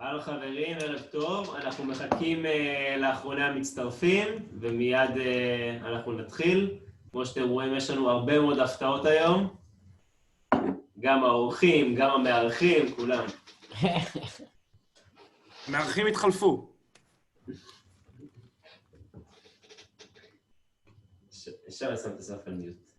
הלו חברים, ערב טוב. אנחנו מחכים לאחרוני המצטרפים, ומיד אנחנו נתחיל. כמו שאתם רואים, יש לנו הרבה מאוד הפתעות היום. גם האורחים, גם המארחים, כולם. המארחים התחלפו. אפשר לשים את הסף על מיוט.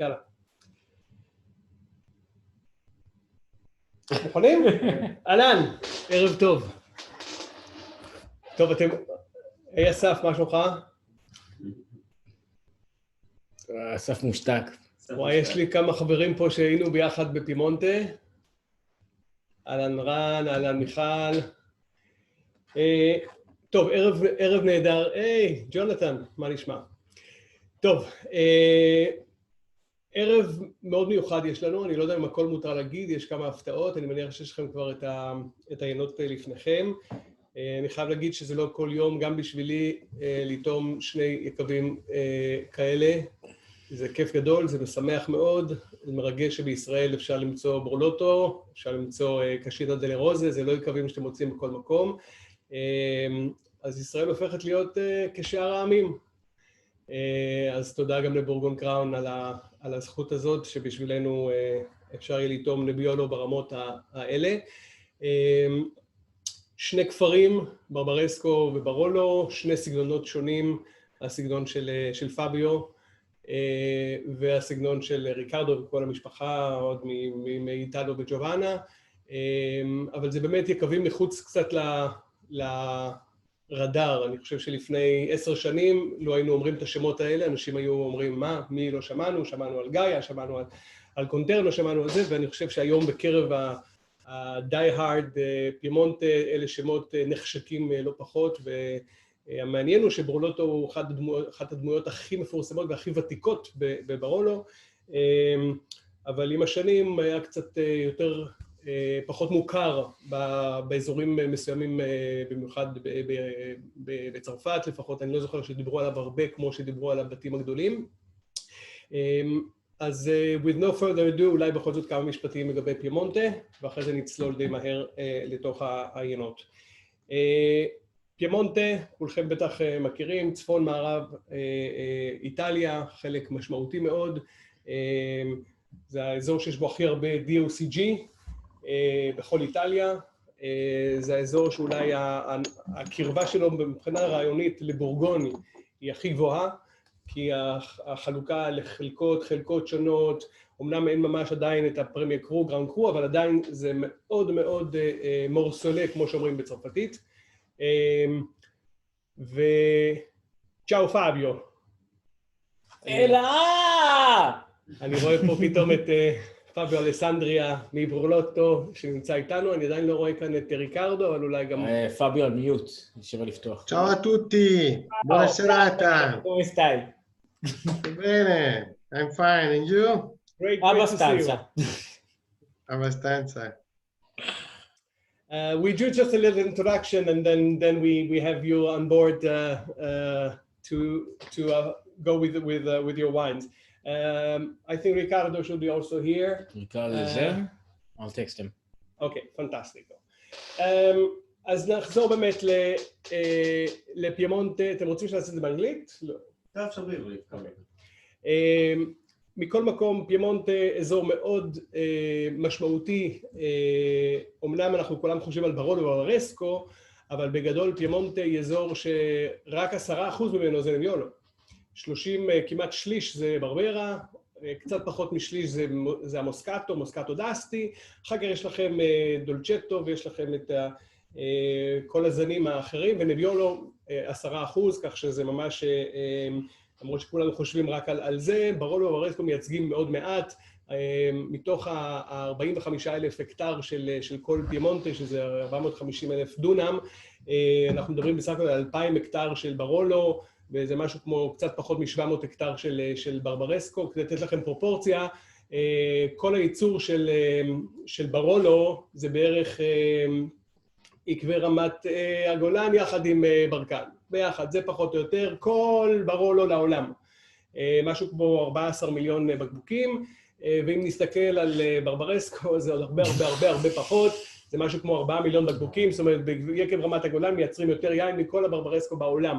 יאללה. מוכנים? אהלן, ערב טוב. טוב, אתם... היי אסף, מה שלומך? אסף מושתק. וואי, יש לי כמה חברים פה שהיינו ביחד בפייאמונטה. אהלן רן, אהלן מיכל. טוב, ערב נהדר. היי, ג'ונתן, מה נשמע? טוב, ערב מאוד מיוחד יש לנו, אני לא יודע אם הכל מותר להגיד, יש כמה הפתעות, אני מניח שיש לכם כבר את העיינות לפניכם. אני חייב להגיד שזה לא כל יום, גם בשבילי לטעום שני יקבים כאלה. זה כיף גדול, זה משמח מאוד, זה מרגש שבישראל אפשר למצוא ברולוטו, אפשר למצוא קשיטה דלה רוזה, זה לא יקבים שאתם מוצאים בכל מקום. אז ישראל הופכת להיות כשאר העמים. אז תודה גם לבורגון קראון על הזכות הזאת, שבשבילנו אפשר יהיה לטעום נביולו ברמות האלה. שני כפרים, ברברסקו וברולו, שני סגנונות שונים, הסגנון של פאביו והסגנון של ריקרדו וכל המשפחה, עוד מאיטלו וג'ובאנה, אבל זה באמת יקבים מחוץ קצת הרדאר. אני חושב שלפני 10 שנים, לא היינו אומרים את השמות האלה, אנשים היו אומרים, מה, מי לא שמענו? שמענו על גאיה, שמענו על קונטרנו, שמענו על זה, ואני חושב שהיום בקרב ה-die-hard פיימונטה, אלה שמות נחשקים לא פחות, והמעניין הוא שברולוטו הוא אחת הדמויות הכי מפורסמות והכי ותיקות בברולו, אבל עם השנים היה קצת יותר, פחות מוכר באזורים מסוימים, במיוחד בצרפת לפחות, אני לא זוכר שדיברו עליו הרבה כמו שדיברו על הבתים הגדולים. אז with no further ado, אולי בכל זאת כמה משפטים לגבי פיימונטה, ואחרי זה נצלול די מהר לתוך העיינות. פיימונטה, כולכם בטח מכירים, צפון מערב איטליה, חלק משמעותי מאוד. זה האזור שיש בו הכי הרבה DOCG בכל איטליה. זה האזור שאולי הקרבה שלו מבחינה רעיונית לבורגוני היא הכי גבוהה, כי החלוקה חלקות שונות, אמנם אין ממש עדיין את הפרמיה קרו, גראונד קרו, אבל עדיין זה מאוד מאוד מורסולה, כמו שאומרים בצרפתית. וצ'או פאביו. אלאה! אני רואה פה פתאום את פאביו אלסנדריה מברולוטו שנמצא איתנו, אני עדיין לא רואה כאן את ריקרדו, אבל אולי גם... פאביו על מיוט, נשאר לפתוח. Ciao a tutti, buona serata. Come stai? Bene, I'm fine, and you? Great to see you. Abbastanza. We do just a little introduction, and then we have you on board to go with your wines. I think Ricardo should be also here. Ricardo is there? I'll text him. Okay, fantastic. אז נחזור באמת לפיימונטה. אתם רוצים שנעשה את זה באנגלית? לא. אפשר בעברית, כמובן. מכל מקום, פיימונטה אזור מאוד משמעותי. אמנם אנחנו כולם חושבים על ברולו וברסקו, אבל בגדול פיימונטה היא אזור שרק 10% ממנו זה נביולו. 30, כמעט שליש זה ברברה, קצת פחות משליש זה המוסקטו, מוסקטו דסטי, אחר כך יש לכם דולצ'טו ויש לכם את כל הזנים האחרים, ונביולו 10%, כך שזה ממש, למרות שכולנו חושבים רק על זה, ברולו וברסקו מייצגים מאוד מעט, מתוך ה-45,000 הקטר של כל פיימונטה, שזה 450,000 דונם, אנחנו מדברים בסך הכל על 2,000 הקטר של ברולו, וזה משהו כמו קצת פחות מ-700 הקטר של ברברסקו, כדי לתת לכם פרופורציה, כל הייצור של ברולו זה בערך עקבי רמת הגולן יחד עם ברקן, ביחד, זה פחות או יותר, כל ברולו לעולם, משהו כמו 14 מיליון בקבוקים, ואם נסתכל על ברברסקו זה עוד הרבה פחות, זה משהו כמו 4 מיליון בקבוקים, זאת אומרת, ביקב רמת הגולן מייצרים יותר יין מכל הברברסקו בעולם.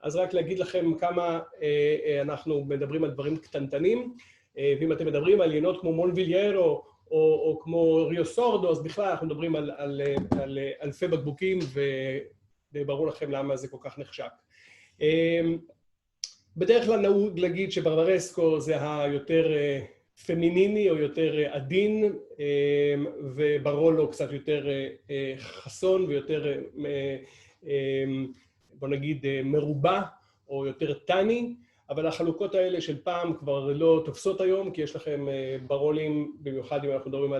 אז רק להגיד לכם כמה אנחנו מדברים על דברים קטנטנים, ואם אתם מדברים על יינות כמו מונביליירו או כמו ריו סורדו, אז בכלל אנחנו מדברים על אלפי בקבוקים, וברור לכם למה זה כל כך נחשק. בדרך כלל נהוג להגיד שברברסקו זה היותר פמיניני או יותר עדין, וברולו קצת יותר חסון ויותר, בוא נגיד, מרובע או יותר טני, אבל החלוקות האלה של פעם כבר לא תופסות היום, כי יש לכם ברולים, במיוחד אם אנחנו מדברים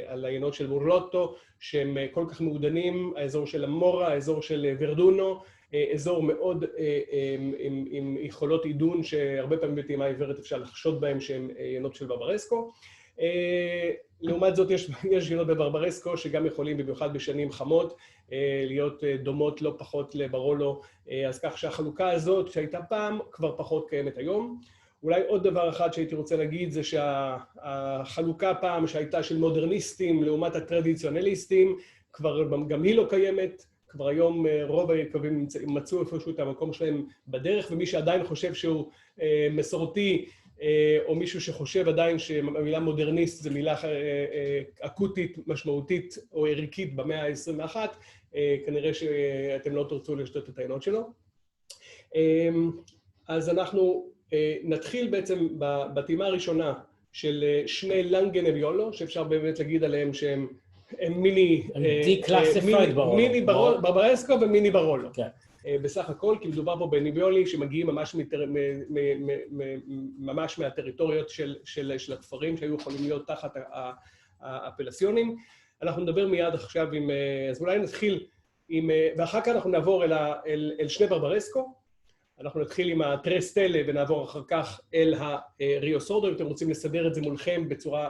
על העיינות של ברולוטו, שהם כל כך מעודנים, האזור של המורה, האזור של ורדונו, אזור מאוד עם יכולות עידון, שהרבה פעמים בטעימה עיוורת אפשר לחשוד בהם שהם עיינות של ברברסקו. לעומת זאת יש עיינות בברברסקו שגם יכולים, במיוחד בשנים חמות, להיות דומות לא פחות לברולו, אז כך שהחלוקה הזאת שהייתה פעם כבר פחות קיימת היום. אולי עוד דבר אחד שהייתי רוצה להגיד זה שהחלוקה פעם שהייתה של מודרניסטים לעומת הטרדיציונליסטים, כבר גם היא לא קיימת, כבר היום רוב היקבים מצאו איפשהו את המקום שלהם בדרך, ומי שעדיין חושב שהוא מסורתי, או מישהו שחושב עדיין שהמילה מודרניסט זו מילה אקוטית, משמעותית או ערכית במאה ה-21, כנראה שאתם לא תרצו לשתות את העיינות שלו. אז אנחנו נתחיל בעצם בטעימה הראשונה של שני לנגה נביולו, שאפשר באמת להגיד עליהם שהם מיני ברברסקו ומיני ברולו. בסך הכל, כי מדובר פה בניביולי שמגיעים ממש מהטריטוריות של הכפרים שהיו יכולים להיות תחת האפלסיונים. אנחנו נדבר מיד עכשיו עם, אז אולי נתחיל עם, ואחר כך אנחנו נעבור אל שני ברברסקו. אנחנו נתחיל עם הטרסטלה ונעבור אחר כך אל הריו סורדו, אם אתם רוצים לסדר את זה מולכם בצורה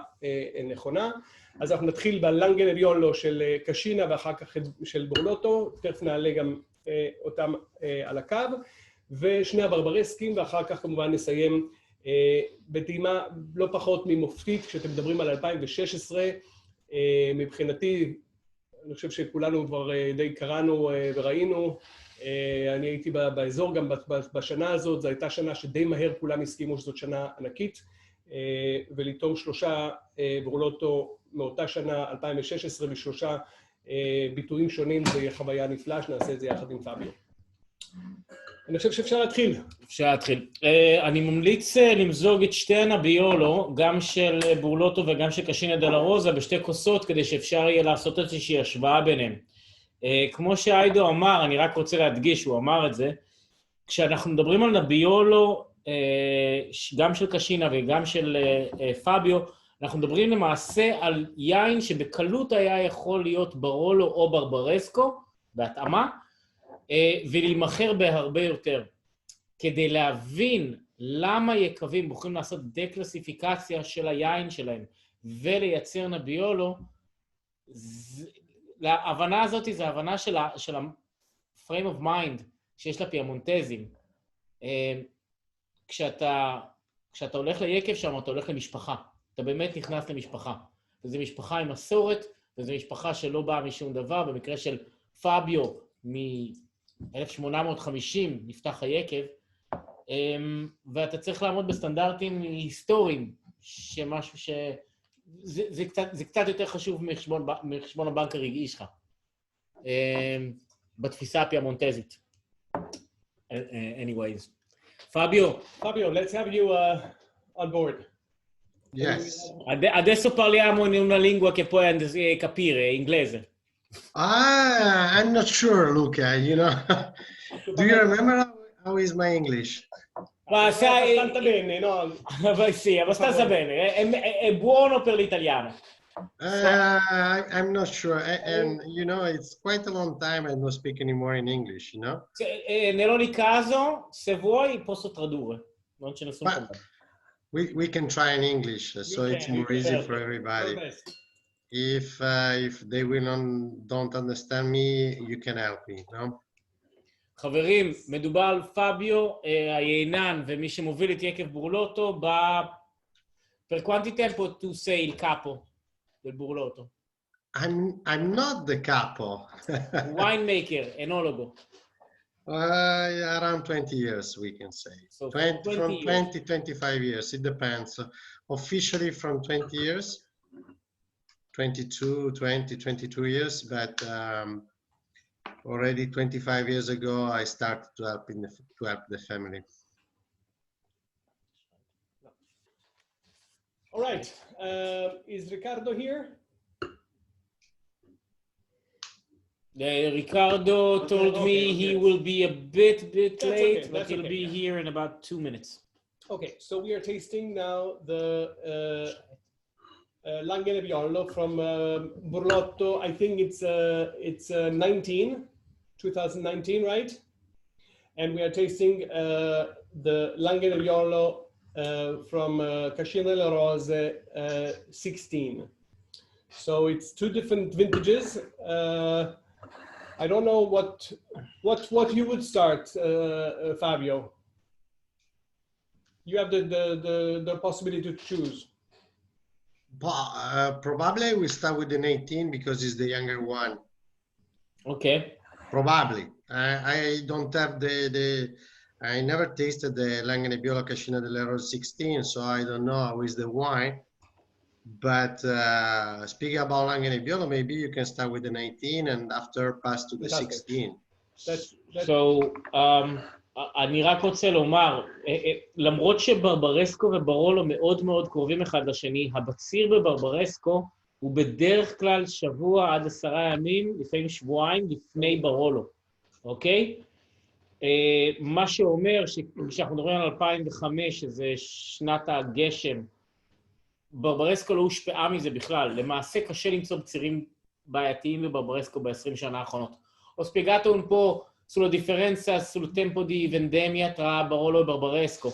נכונה. אז אנחנו נתחיל בלנגנביולו של קשינה ואחר כך של בורלוטו, תכף נעלה גם אותם על הקו, ושני הברברסקים, ואחר כך כמובן נסיים בטעימה לא פחות ממופתית, כשאתם מדברים על 2016, מבחינתי, אני חושב שכולנו כבר די קראנו וראינו, אני הייתי באזור גם בשנה הזאת, זו הייתה שנה שדי מהר כולם הסכימו שזאת שנה ענקית, ולטעום 3 בורלוטו מאותה שנה, 2016, ושלושה ביטויים שונים, זה יהיה חוויה נפלאה, שנעשה את זה יחד עם פאביו. אני חושב שאפשר להתחיל. אפשר להתחיל. אני ממליץ למזוג את שתי הנביולו, גם של בורלוטו וגם של קשינה דלה רוזה, בשתי כוסות, כדי שאפשר יהיה לעשות איזושהי השוואה ביניהם. כמו שאיידו אמר, אני רק רוצה להדגיש, הוא אמר את זה, כשאנחנו מדברים על נביולו, גם של קשינה וגם של פאביו, אנחנו מדברים למעשה על יין שבקלות היה יכול להיות ברולו או ברברסקו, בהתאמה, ולהימחר בהרבה יותר. כדי להבין למה יקבים בוחרים לעשות דקלסיפיקציה של היין שלהם ולייצר נביולו, ההבנה הזאת זה ההבנה של ה-frame of mind שיש לפייאמונטזים. כשאתה הולך ליקב שם, אתה הולך למשפחה. אתה באמת נכנס למשפחה. וזו משפחה עם מסורת, וזו משפחה שלא באה משום דבר. במקרה של פאביו, מ-1850 נפתח היקב, ואתה צריך לעמוד בסטנדרטים היסטוריים, שמשהו ש... זה קצת יותר חשוב מחשבון הבנק הרגעי שלך, בתפיסה הפייאמונטזית. Anyways. Fabio, let's have you on board. Yes. Adesso parliamo in una lingua che puoi capire, inglese. I'm not sure, Luca, you know. Do you remember how is my English? Ma sai... Abbastanza bene, no? Sì, abbastanza bene. È buono per l'italiano. I'm not sure. And, you know, it's quite a long time I don't speak anymore in English, you know. Nell'ogni caso, se vuoi, posso tradurre. Non c'è nessun problema. We can try in English, so it's more easy for everybody. If they don't understand me, you can help me, no? חברים, מדובר על פאביו, היינן ומי שמוביל את יקב בורלוטו, per quanti tempo tu sei il capo del Burlotto? I'm not the capo. Winemaker, enologo. Around 20 years, we can say. So 25 years, it depends. Officially from 20 years, 22 years, but already 25 years ago, I started to help the family. All right. Is Ricardo here? Ricardo told me he will be a bit late, okay, but he'll be yeah. here in about 2 minutes. Okay, so we are tasting now the Langhe from Burlotto. I think it's 2019, right? And we are tasting the Langhe from Cascina della Rose 16. So it's 2 different vintages. I don't know what you would start, Fabio. You have the possibility to choose. Probably we start with an 18 because it's the younger one. Okay. Probably. I don't have I never tasted the Langhe Nebbiolo Cascina della Rose 16, so I don't know how is the wine. But speaking about Langhe Nebbiolo, maybe you can start with the 19 and after pass to the 16. So, אני רק רוצה לומר, למרות שברברסקו וברולו מאוד מאוד קרובים אחד לשני, הבציר בברברסקו הוא בדרך כלל שבוע עד 10 ימים, לפעמים שבועיים לפני ברולו, אוקיי? מה שאומר שכשאנחנו מדברים על 2005, שזה שנת הגשם, ברברסקו לא הושפעה מזה בכלל. למעשה קשה למצוא בצירים בעייתיים בברברסקו ב-20 שנה האחרונות. Ho spiegato un po' sulla differenza sul tempo di vendemmia tra Barolo e Barbaresco.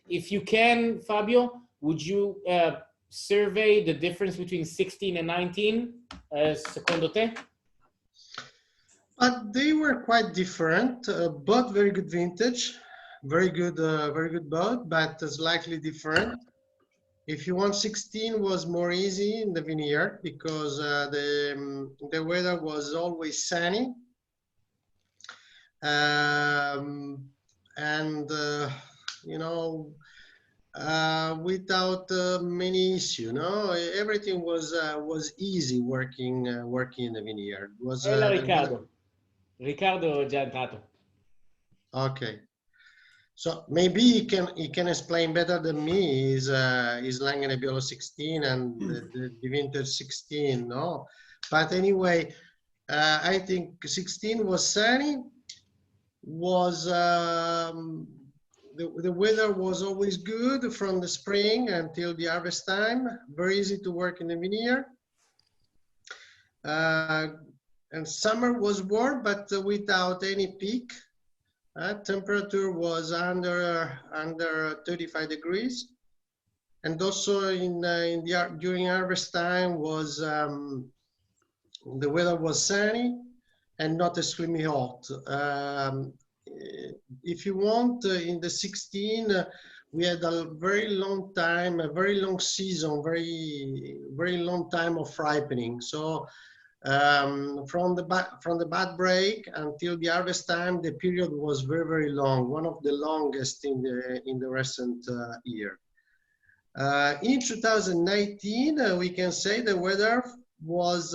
If you can, Fabio, would you survey the difference between 16 and 19, secondo te? But they were quite different, both very good vintage, very good boat, but slightly different. If you want, 16 was more easy in the vineyard because the weather was always sunny. You know, without many issues, no, everything was easy working in the vineyard. Was Riccardo. Riccardo già entrato. Okay. So maybe he can explain better than me is Langhe Nebbiolo 16 and the vintage 16, no? But anyway, I think 16 was sunny, was the weather was always good from the spring until the harvest time, very easy to work in the vineyard. And summer was warm, but without any peak. Temperature was under 35 degrees, and also during harvest time was the weather was sunny and not extremely hot. If you want, in the 16 we had a very long time, a very long season, very long time of ripening. So from the bud break until the harvest time, the period was very long, one of the longest in the recent year. In 2019, we can say the weather was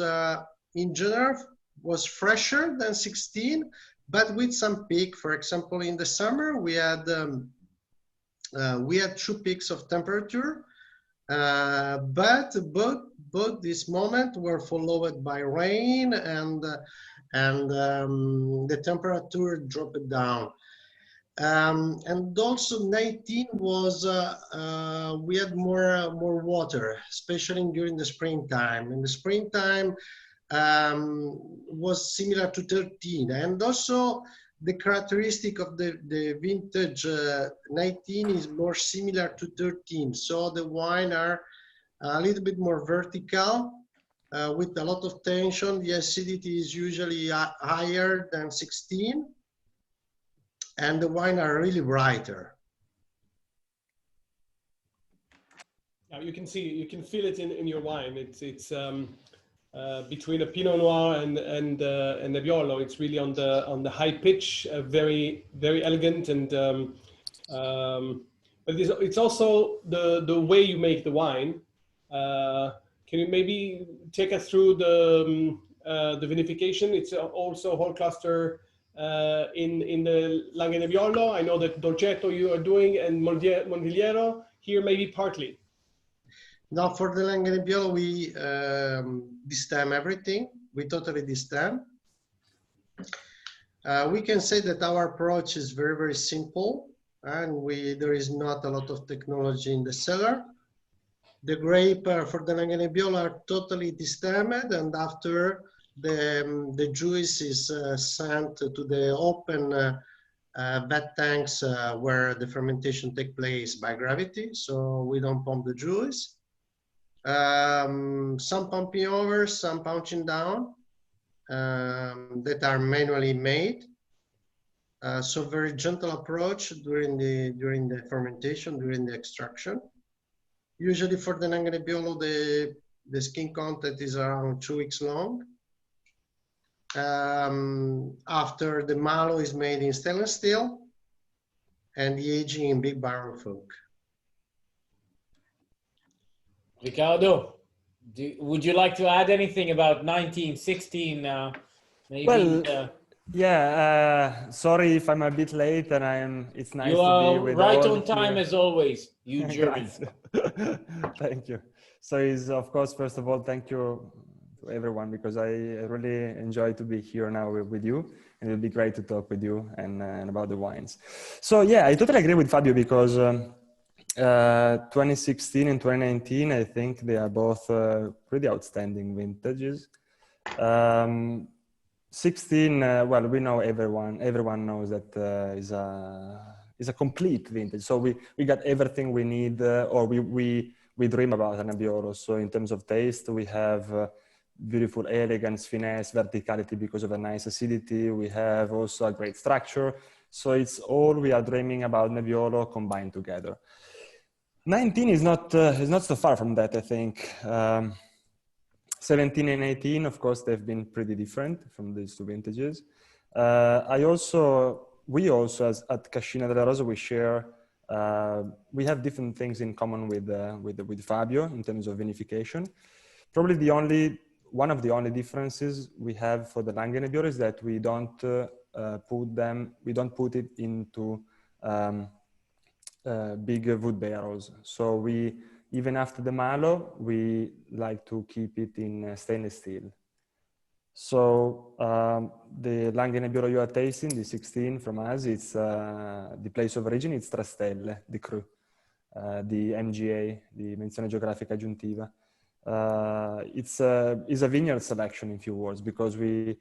in general was fresher than 16, but with some peak. For example, in the summer we had 2 peaks of temperature, but both this moment were followed by rain and the temperature dropped down. And also 19 was we had more water, especially during the springtime. In the springtime was similar to 13, and also the characteristic of the vintage 19 is more similar to 13. So the wine are a little bit more vertical with a lot of tension. The acidity is usually higher than 16, and the wine are really brighter. Now you can feel it in your wine. It's between a Pinot Noir and Nebbiolo. It's really on the high pitch, very elegant, and but it's also the way you make the wine. Can you maybe take us through the vinification? It's also whole cluster in the Langhe Nebbiolo. I know that Dolcetto you are doing, and Monvigliero here maybe partly. Now for the Langhe Nebbiolo we destem everything. We totally destem. We can say that our approach is very simple, and there is not a lot of technology in the cellar. The grape for the Langhe Nebbiolo are totally destemmed, and after the juice is sent to the open vat tanks where the fermentation takes place by gravity. So we don't pump the juice. Some pumping over, some punching down that are manually made. So very gentle approach during the fermentation, during the extraction. Usually for the Langhe Nebbiolo, the skin contact is around 2 weeks long. After the malo is made in stainless steel and the aging in big barrel oak. Riccardo, would you like to add anything about 1916? Maybe. Well, yeah. Sorry if I'm a bit late, and it's nice you to are be with right all on time here. as always. You German. Thank you. So, is of course, first of all, thank you everyone, because I really enjoy to be here now with you, and it'll be great to talk with you and about the wines. So yeah, I totally agree with Fabio, because 2016 and 2019, I think they are both pretty outstanding vintages. 16, well, we know everyone knows that is a complete vintage. So we got everything we need, or we dream about an Nebbiolo. So in terms of taste, we have beautiful elegance, finesse, verticality because of a nice acidity. We have also a great structure. So it's all we are dreaming about Nebbiolo combined together. 19 is not so far from that, I think. 17 and 18, of course, they've been pretty different from these two vintages. We also, as at Cascina della Rosa, we have different things in common with Fabio in terms of vinification. Probably one of the only differences we have for the Langhe Nebbiolo is that we don't put it into big wood barrels. So even after the malo, we like to keep it in stainless steel. So the Langhe Nebbiolo you are tasting, the 16 from us, it's the place of origin, it's Trastelle, the Cru, the MGA, the Menzione Geografica Aggiuntiva. It's a vineyard selection, in few words, because we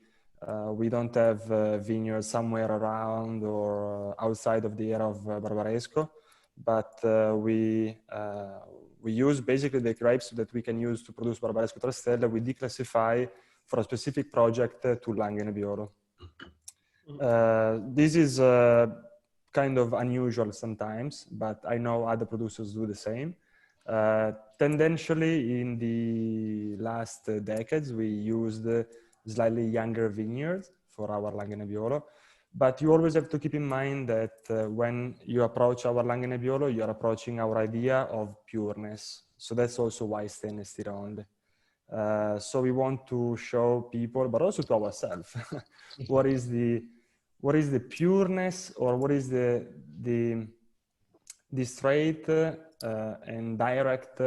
don't have vineyards somewhere around or outside of the area of Barbaresco, but we use basically the grapes that we can use to produce Barbaresco Trastelle. We declassify for a specific project to Langhe Nebbiolo. This is kind of unusual sometimes, but I know other producers do the same. Tendentially, in the last decades, we used slightly younger vineyards for our Langhe Nebbiolo. But you always have to keep in mind that when you approach our Langhe Nebbiolo, you are approaching our idea of pureness. So that's also why stainless steel only. So we want to show people, but also to ourselves, what is the pureness, or what is the straight and direct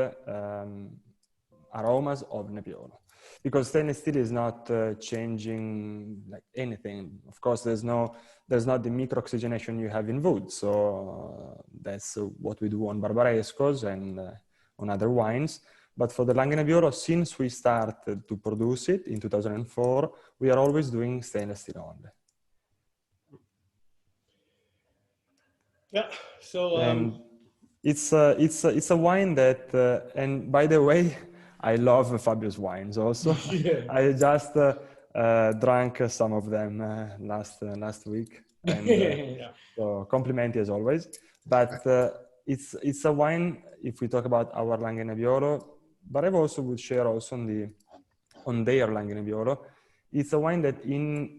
aromas of Nebbiolo. Because stainless steel is not changing like anything. Of course, there's not the micro-oxygenation you have in wood. So that's what we do on Barbarescos and on other wines. But for the Langhe Nebbiolo, since we started to produce it in 2004, we are always doing stainless steel only. Yeah. So and it's a wine that, and by the way, I love Fabio's wines also. Yeah. I just drank some of them last week, and Yeah. so complimenti as always. But it's a wine, if we talk about our Langhe Nebbiolo, but I also would share also on their Langhe Nebbiolo. It's a wine that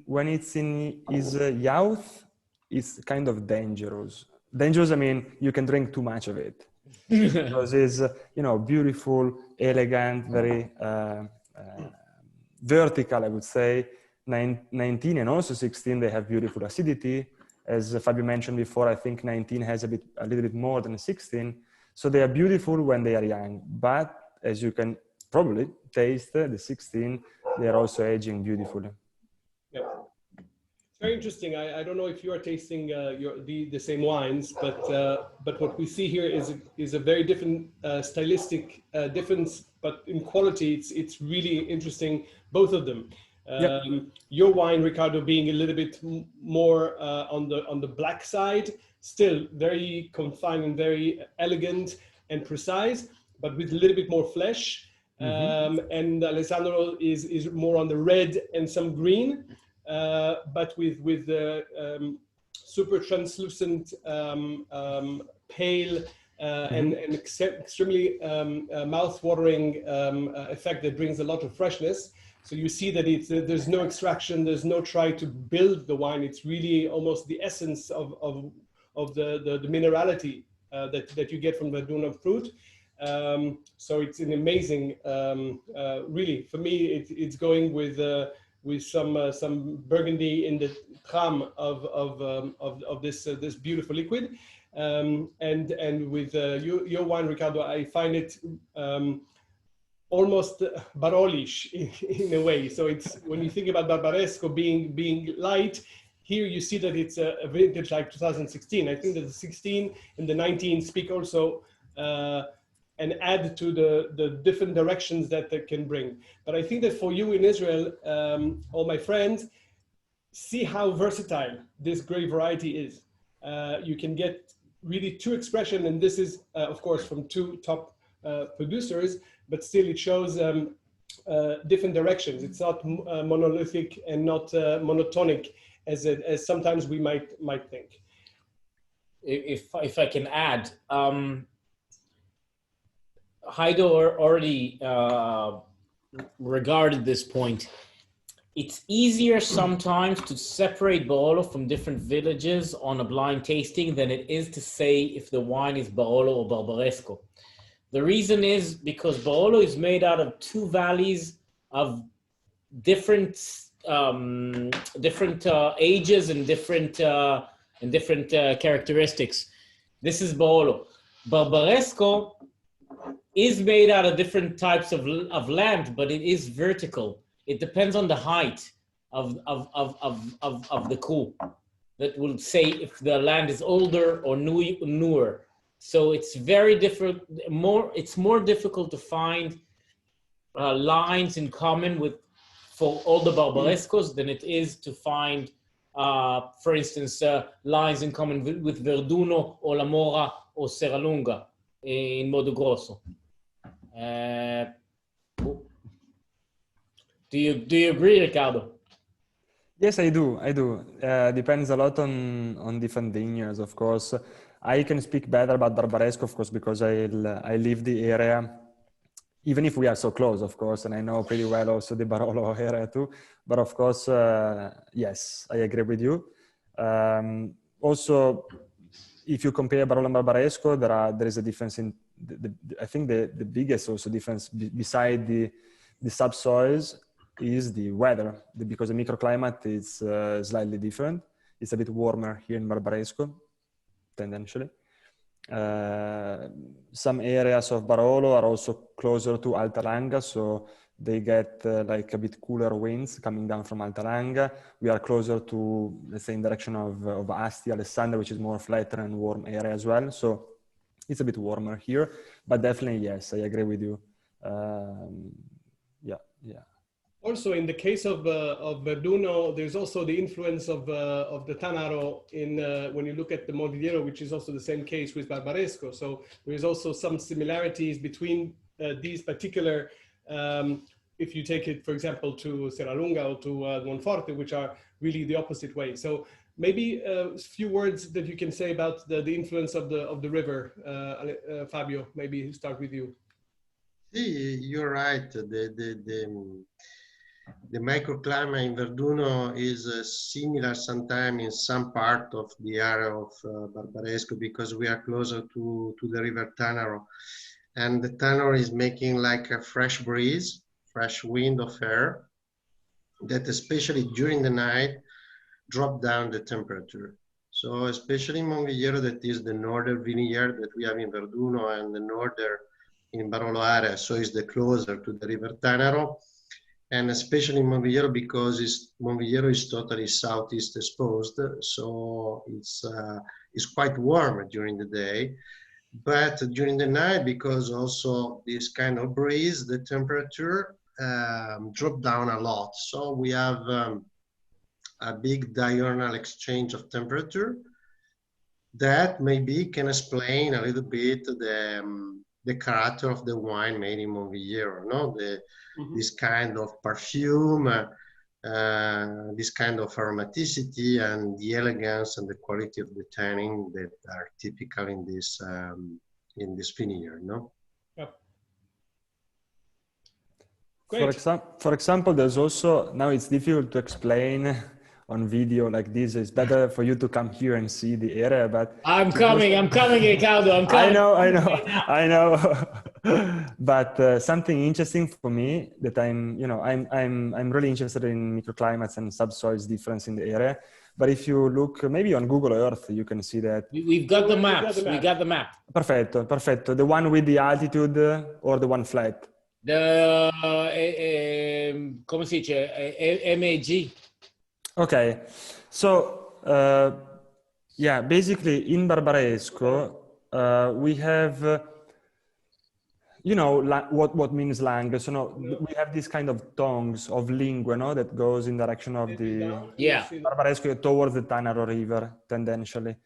when it's in its youth, it's kind of dangerous. Dangerous, I mean, you can drink too much of it. Because it's, beautiful, elegant, very vertical, I would say. 19 and also 16, they have beautiful acidity. As Fabio mentioned before, I think 19 has a little bit more than 16. So they are beautiful when they are young. But as you can probably taste, the 16, they are also aging beautifully. Yeah. Very interesting. I don't know if you are tasting the same wines, but what we see here is a very different stylistic difference, but in quality, it's really interesting, both of them. Yep. Your wine, Riccardo, being a little bit more on the black side, still very confined and very elegant and precise, but with a little bit more flesh. And Alessandro is more on the red and some green. But with super translucent, pale, and extremely mouth-watering effect that brings a lot of freshness. So you see that there's no extraction, there's no try to build the wine. It's really almost the essence of the minerality that you get from the Duna fruit. So it's an amazing, really, for me, it's going with some Burgundy in the tram of this beautiful liquid, and with your wine, Riccardo, I find it almost Barolish in a way. So it's when you think about Barbaresco being light, here you see that it's a vintage like 2016. I think that the 16 and the 19 speak also and add to the different directions that they can bring. But I think that for you in Israel, all my friends, see how versatile this grape variety is. You can get really two expressions, and this is, of course, from two top producers, but still it shows different directions. It's not monolithic and not monotonic as sometimes we might think. If I can add, Haido already regarded this point. It's easier sometimes to separate Barolo from different villages on a blind tasting than it is to say if the wine is Barolo or Barbaresco. The reason is because Barolo is made out of two valleys of different ages and different characteristics. This is Barolo. Barbaresco is made out of different types of land, but it is vertical. It depends on the height of the coup that will say if the land is older or newer. So it's very different. It's more difficult to find lines in common for all the Barbarescos than it is to find, for instance, lines in common with Verduno or La Mora or Serralunga in Modo Grosso. Do you agree, Riccardo? Yes, I do. Depends a lot on different vineyards, of course. I can speak better about Barbaresco, of course, because I live the area, even if we are so close, of course, and I know pretty well also the Barolo area too. But of course, yes, I agree with you. Also, if you compare Barolo and Barbaresco, there is a difference in I think the biggest also difference beside the subsoils is the weather, because the microclimate is slightly different. It's a bit warmer here in Barbaresco, tendentially. Some areas of Barolo are also closer to Alta Langa, so they get like a bit cooler winds coming down from Alta Langa. We are closer to, let's say, in direction of Asti, Alessandria, which is more flatter and warm area as well. So it's a bit warmer here, but definitely, yes, I agree with you. Yeah. Also, in the case of Verduno, there's also the influence of the Tanaro in when you look at the Mordigliero, which is also the same case with Barbaresco. So there's also some similarities between these particular, if you take it, for example, to Serralunga or to Monforte, which are really the opposite way. So maybe a few words that you can say about the influence of the river. Fabio, maybe start with you. See, you're right. The microclimate in Verduno is similar sometimes in some part of the area of Barbaresco, because we are closer to the river Tanaro. And the Tanaro is making like a fresh breeze, fresh wind of air that especially during the night drop down the temperature. So especially in Monvillero, that is the northern vineyard that we have in Verduno, and the northern in Barolo area, so it's the closer to the river Tanaro. And especially in Monvillero, because Monvillero is totally southeast exposed, so it's quite warm during the day. But during the night, because also this kind of breeze, the temperature dropped down a lot. So we have a big diurnal exchange of temperature that maybe can explain a little bit the character of the wine made in Monvillero, no? This kind of perfume, this kind of aromaticity, and the elegance and the quality of the tannin that are typical in this vineyard, no? Yep. Great. For example, there's also, now it's difficult to explain on video like this. It's better for you to come here and see the area, but I'm coming, Riccardo, I'm coming. I know. But something interesting for me that I'm really interested in microclimates and subsoils difference in the area. But if you look maybe on Google Earth, you can see that. We've got the maps. We got the map. Perfetto. The one with the altitude or the one flat? Come si dice? MAG. Okay, so yeah, basically in Barbaresco we have, you know, what means langue. So no, we have this kind of tongues of lingue, no, that goes in direction of the Yeah. Barbaresco towards the Tanaro River, tendentially.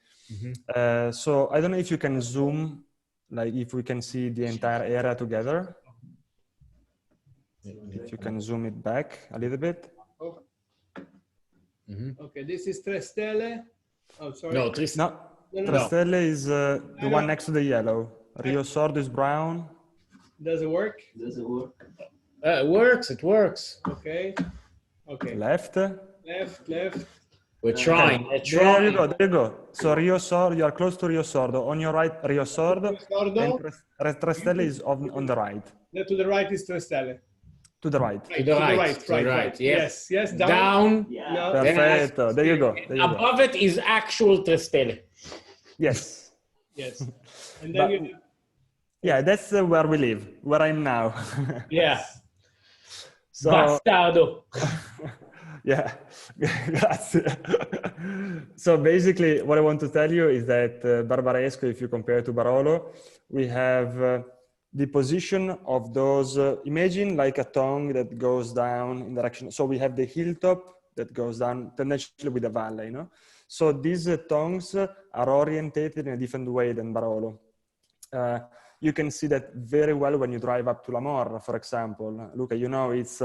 So I don't know if you can zoom, like if we can see the entire area together. If you can zoom it back a little bit. Okay, this is Tre Stelle. Oh, sorry. No, No, Trastelle is the one next to the yellow. Rio Sordo is brown. Does it work? Doesn't work. It works. It works. Okay. Okay. Left. Left. We're trying. We're There you trying. go, there you go. So Rio Sordo, you are close to Rio Sordo. On your right, Rio Sordo. Sordo. And Trastelle is on the right. To the right is Tre Stelle. To the right. To the right. Yes. Down. Yeah. No. Perfetto. There you go. There you go. Above it is actual Trastelle. Yes. Yes. And But- then you have Yeah, that's where we live, where I'm now. Yeah. So, Bastardo. yeah, grazie. So basically, what I want to tell you is that Barbaresco, if you compare to Barolo, we have the position of those, imagine like a tongue that goes down in direction. So we have the hilltop that goes down tendentially with the valley, you know? So these tongues are orientated in a different way than Barolo. You can see that very well when you drive up to La Morra, for example. Luca, you know, it's,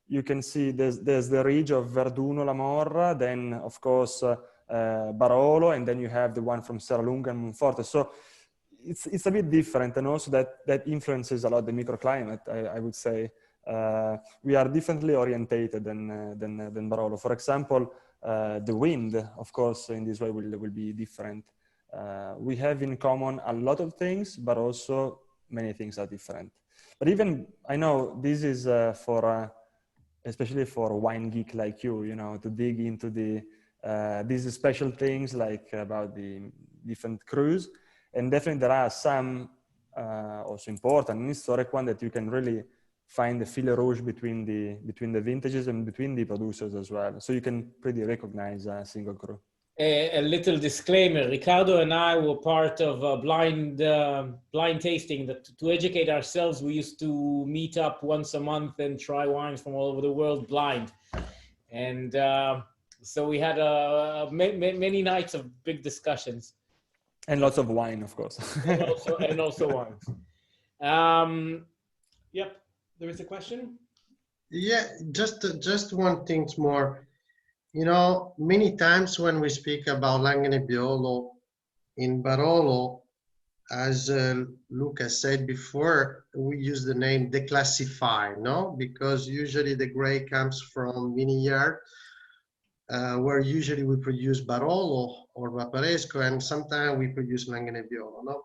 you can see there's the ridge of Verduno, La Morra, then of course Barolo, and then you have the one from Serralunga and Monforte. So it's a bit different, and also that influences a lot the microclimate, I would say. We are differently orientated than Barolo. For example, the wind, of course, in this way will be different. We have in common a lot of things, but also many things are different. But even, I know this is for, especially for a wine geek like you know, to dig into these special things like about the different crews. And definitely there are some also important and historic one that you can really find the fil rouge between the vintages and between the producers as well. So you can pretty recognize a single crew. A little disclaimer, Ricardo and I were part of a blind tasting that to educate ourselves, we used to meet up once a month and try wines from all over the world blind. And so we had many nights of big discussions. And lots of wine, of course. and also wines. Yep. There is a question? Yeah, just one thing more. You know, many times when we speak about Nebbiolo in Barolo, as Luca said before, we use the name declassify, no? Because usually the grape comes from vineyard, where usually we produce Barolo or Barbaresco, and sometimes we produce Nebbiolo, no?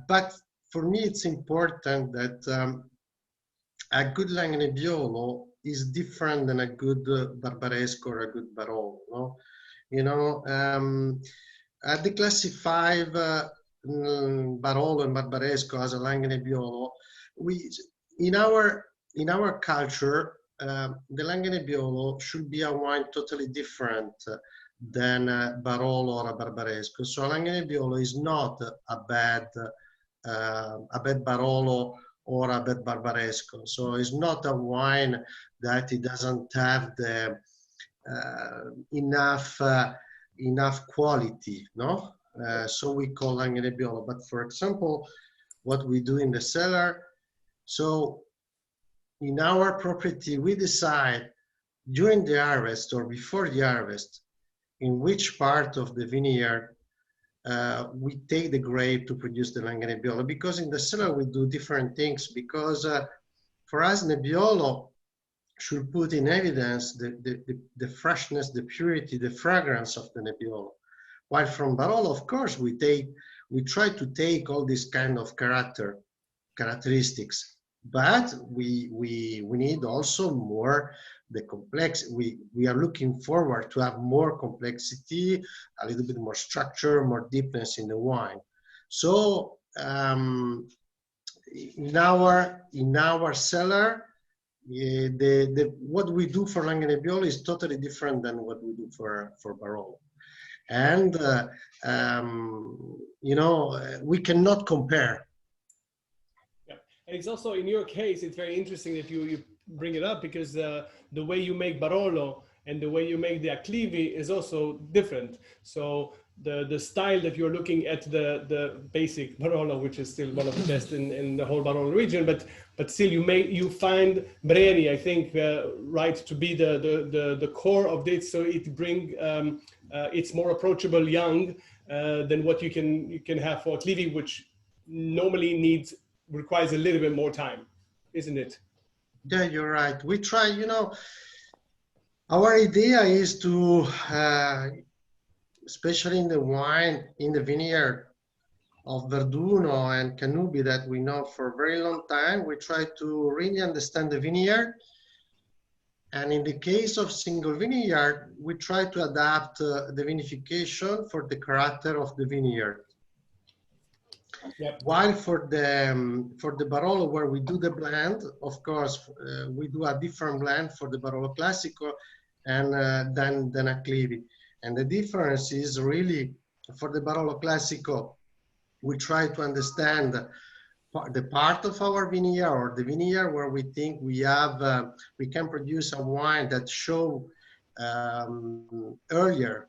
But for me, it's important that a good Nebbiolo is different than a good Barbaresco or a good Barolo, no? You know, at the classify Barolo and Barbaresco as a Nebbiolo, we in our culture, the Nebbiolo should be a wine totally different than Barolo or a Barbaresco. So Nebbiolo is not a bad Barolo or a bad Barbaresco. So it's not a wine that it doesn't have the enough quality, no? So we call Nebbiolo. But for example, what we do in the cellar, so in our property, we decide during the harvest or before the harvest, in which part of the vineyard we take the grape to produce the Nebbiolo, because in the cellar we do different things, because for us Nebbiolo should put in evidence the freshness, the purity, the fragrance of the Nebbiolo. While from Barolo, of course, we try to take all these kind of characteristics, but we need also more the complex. We are looking forward to have more complexity, a little bit more structure, more deepness in the wine. So in our cellar, what we do for Langhe Nebbiolo is totally different than what we do for Barolo. And, you know, we cannot compare. Yeah. And it's also, in your case, it's very interesting that you bring it up, because the way you make Barolo and the way you make the acclivi is also different. So the style that you're looking at, the basic Barolo, which is still one of the best in the whole Barolo region, but still you find Breri, I think, right, to be the core of this. So it bring it's more approachable young than what you can have for acclivi, which normally requires a little bit more time, isn't it? Yeah, you're right. We try, you know, our idea is to, especially in the wine, in the vineyard of Verduno and Canubi that we know for a very long time, we try to really understand the vineyard. And in the case of single vineyard, we try to adapt the vinification for the character of the vineyard. Yep. While for the Barolo, where we do the blend, of course, we do a different blend for the Barolo Classico and than Acclivi. And the difference is really for the Barolo Classico, we try to understand the part of our vineyard or the vineyard where we think we have, we can produce a wine that show earlier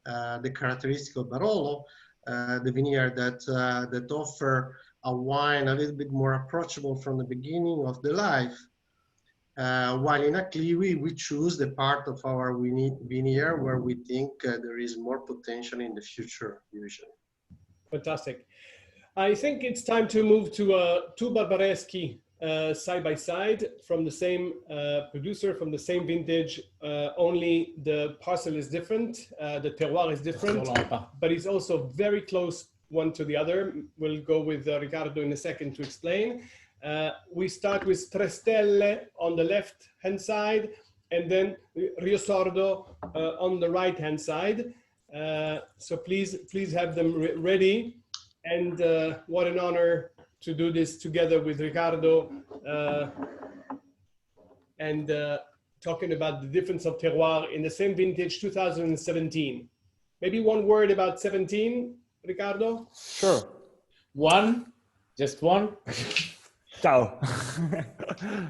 the characteristic of Barolo, the vineyard that offer a wine a little bit more approachable from the beginning of the life. While in Acclivi, we choose the part of our vineyard where we think there is more potential in the future, usually. Fantastic. I think it's time to move to two Barbareschi side by side from the same producer, from the same vintage, only the parcel is different, the terroir is different, but it's also very close one to the other. We'll go with Riccardo in a second to explain. We start with Tre Stelle on the left-hand side, and then Rio Sordo on the right-hand side. So please have them ready. And what an honor to do this together with Riccardo and talking about the difference of terroir in the same vintage, 2017. Maybe one word about 17, Riccardo? Sure. One? Just one? Ciao.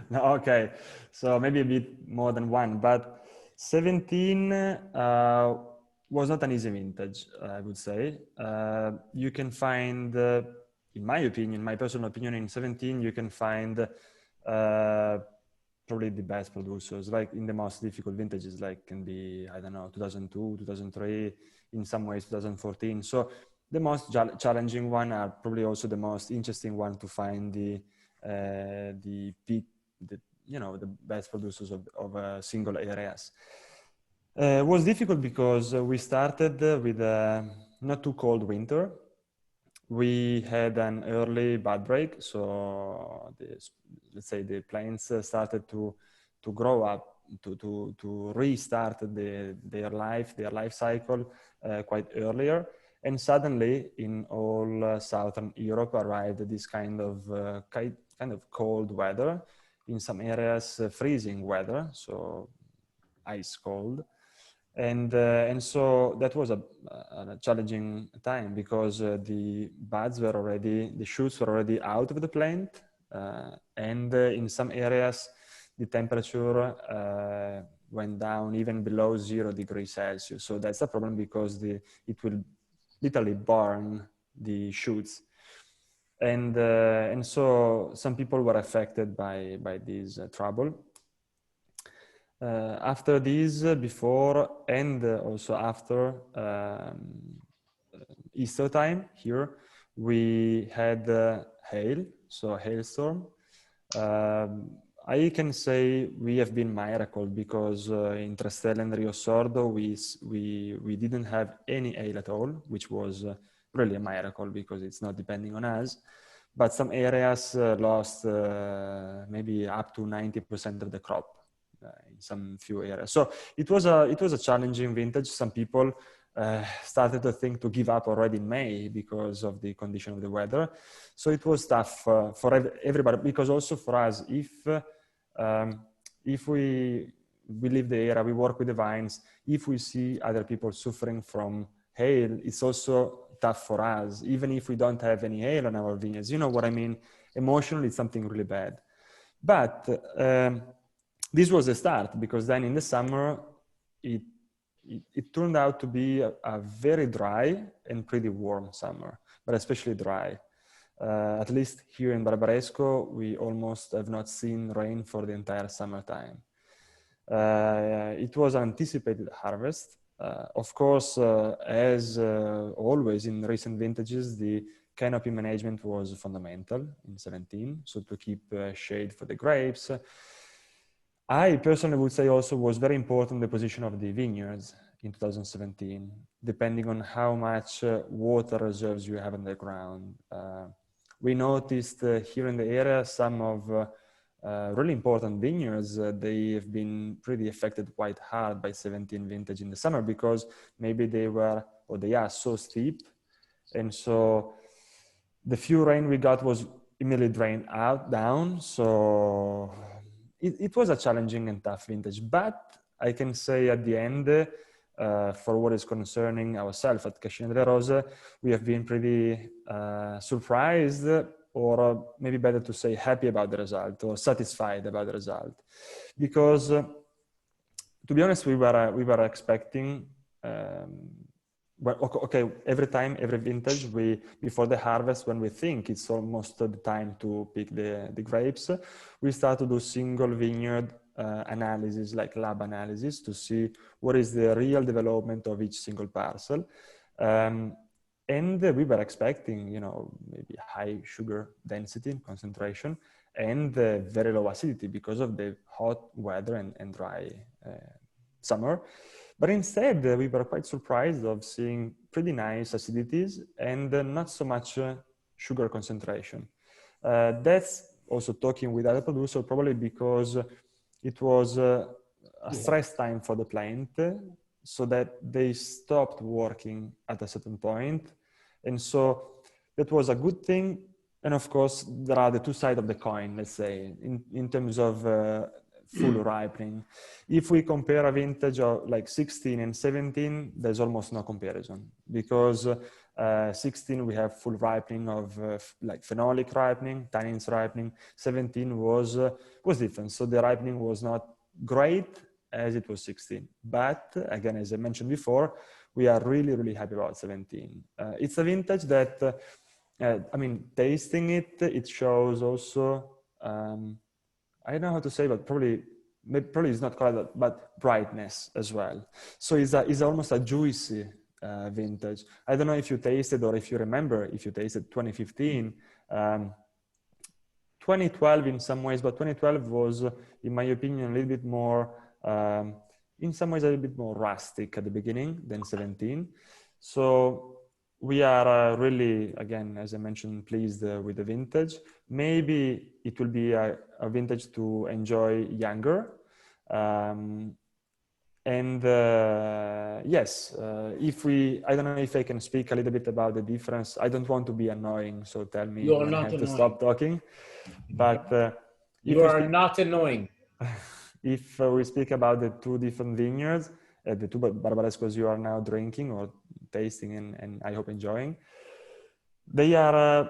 No, okay. So maybe a bit more than one, but 17 was not an easy vintage, I would say. You can find, in my opinion, my personal opinion, in 17, you can find probably the best producers, like in the most difficult vintages, like can be, I don't know, 2002, 2003, in some ways 2014. So the most challenging one are probably also the most interesting one to find the best producers of single areas. It was difficult because we started with a not too cold winter. We had an early bud break, so let's say the plants started to grow up, to restart their life cycle quite earlier. And suddenly, in all Southern Europe, arrived this kind of cold weather. In some areas, freezing weather, so ice cold. And so that was a challenging time because the shoots were already out of the plant, and in some areas the temperature went down even below 0 degrees Celsius. So that's a problem because it will literally burn the shoots, and so some people were affected by this trouble. After this, before and also after Easter time here, we had hail, so hailstorm. I can say we have been miracle because in Tre Stelle and Rio Sordo we didn't have any hail at all, which was really a miracle because it's not depending on us. But some areas lost maybe up to 90% of the crop in some few areas. So it was a challenging vintage. Some people started to think to give up already in May because of the condition of the weather. So it was tough for everybody, because also for us, if we leave the area, we work with the vines, if we see other people suffering from hail, it's also tough for us, even if we don't have any hail on our vineyards. You know what I mean? Emotionally, it's something really bad. But this was the start, because then in the summer, it turned out to be a very dry and pretty warm summer, but especially dry. At least here in Barbaresco, we almost have not seen rain for the entire summertime. It was an anticipated harvest. Of course, as always in recent vintages, the canopy management was fundamental in 17, so to keep shade for the grapes. I personally would say also was very important the position of the vineyards in 2017, depending on how much water reserves you have on the ground. We noticed here in the area some of really important vineyards. They have been pretty affected quite hard by 17 vintage in the summer, because maybe they were, or they are so steep. And so the few rain we got was immediately drained down. So it was a challenging and tough vintage, but I can say at the end, for what is concerning ourselves at Cascina delle Rose, we have been pretty surprised, or maybe better to say happy about the result, or satisfied about the result. Because to be honest, we were expecting, well, okay, every vintage, before the harvest, when we think it's almost the time to pick the grapes, we start to do single vineyard analysis, like lab analysis, to see what is the real development of each single parcel. And we were expecting, you know, maybe high sugar density and concentration, and very low acidity because of the hot weather and dry summer. But instead, we were quite surprised of seeing pretty nice acidities and not so much sugar concentration. That's also talking with other producers, probably because it was a stress time for the plant, so that they stopped working at a certain point. And so that was a good thing. And of course, there are the two sides of the coin, let's say, in terms of full ripening. If we compare a vintage of like 16 and 17, there's almost no comparison, because 16 we have full ripening of like phenolic ripening, tannins ripening. 17 was different. So the ripening was not great as it was 16. But again, as I mentioned before, we are really, really happy about 17. It's a vintage that, I mean, tasting it, it shows also, I don't know how to say, but probably it's not called that, but brightness as well. So it's almost a juicy vintage. I don't know if you tasted, or if you remember, if you tasted 2015, 2012 in some ways, but 2012 was, in my opinion, a little bit more, in some ways a little bit more rustic at the beginning than 17. So we are really, again, as I mentioned, pleased with the vintage. Maybe it will be a vintage to enjoy younger. Yes, I don't know if I can speak a little bit about the difference. I don't want to be annoying, so tell me when I have to stop talking. But you are not annoying. If we speak about the two different vineyards, the two Barbarescos you are now drinking or tasting and I hope enjoying, they are,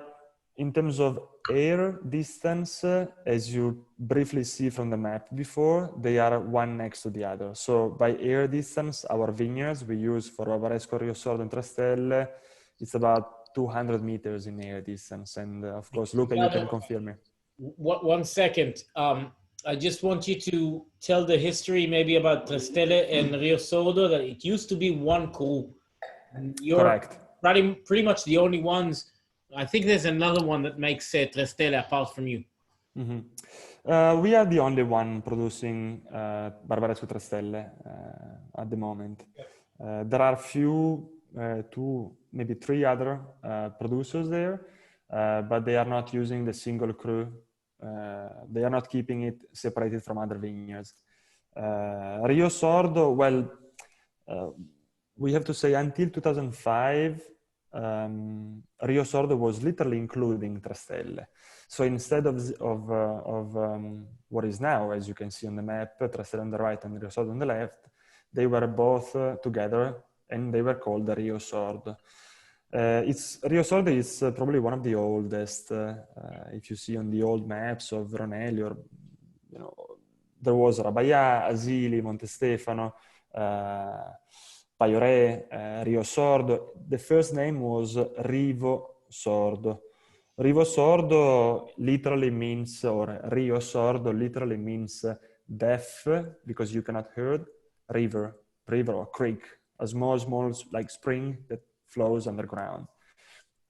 in terms of air distance, as you briefly see from the map before, they are one next to the other. So by air distance, our vineyards we use for Barbaresco, Rio Sordo and Trastelle, it's about 200 meters in air distance. And of course, Luca, you can confirm me. 1 second. I just want you to tell the history maybe about Trastelle and Rio Sordo, that it used to be one crew. You're correct. Pretty much the only ones. I think there's another one that makes Trastelle apart from you. Mm-hmm. We are the only one producing Barbaresco Trastelle at the moment. There are two, maybe three other producers there, but they are not using the single crew. They are not keeping it separated from other vineyards. Rio Sordo, well, we have to say until 2005, Rio Sordo was literally including Trastelle. So instead of what is now, as you can see on the map, Trastelle on the right and Rio Sordo on the left, they were both together and they were called the Rio Sordo. Rio Sordo is probably one of the oldest. If you see on the old maps of Ronelli, or there was Rabaia, Asili, Montestefano, Paiore, Rio Sordo. The first name was Rivo Sordo. Rivo Sordo literally means, or Rio Sordo literally means deaf, because you cannot hear, river or creek, a small like spring that flows underground.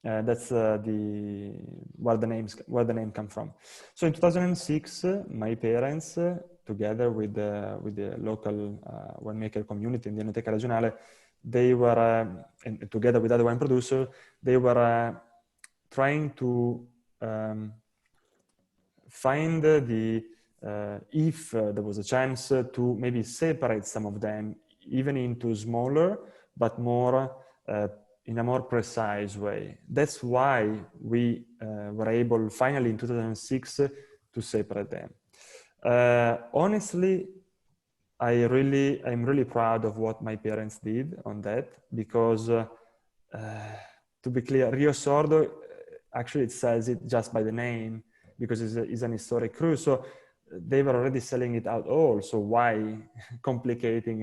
That's where the name come from. So in 2006, my parents, together with the local winemaker community in the Enoteca Regionale, they were, and together with other wine producers, they were trying to find if there was a chance to maybe separate some of them even into smaller, but more in a more precise way. That's why we were able finally in 2006 to separate them. Honestly, I'm really proud of what my parents did on that, because to be clear, Rio Sordo, actually it says it just by the name, because it's an historic cru. So they were already selling it out all. So why complicating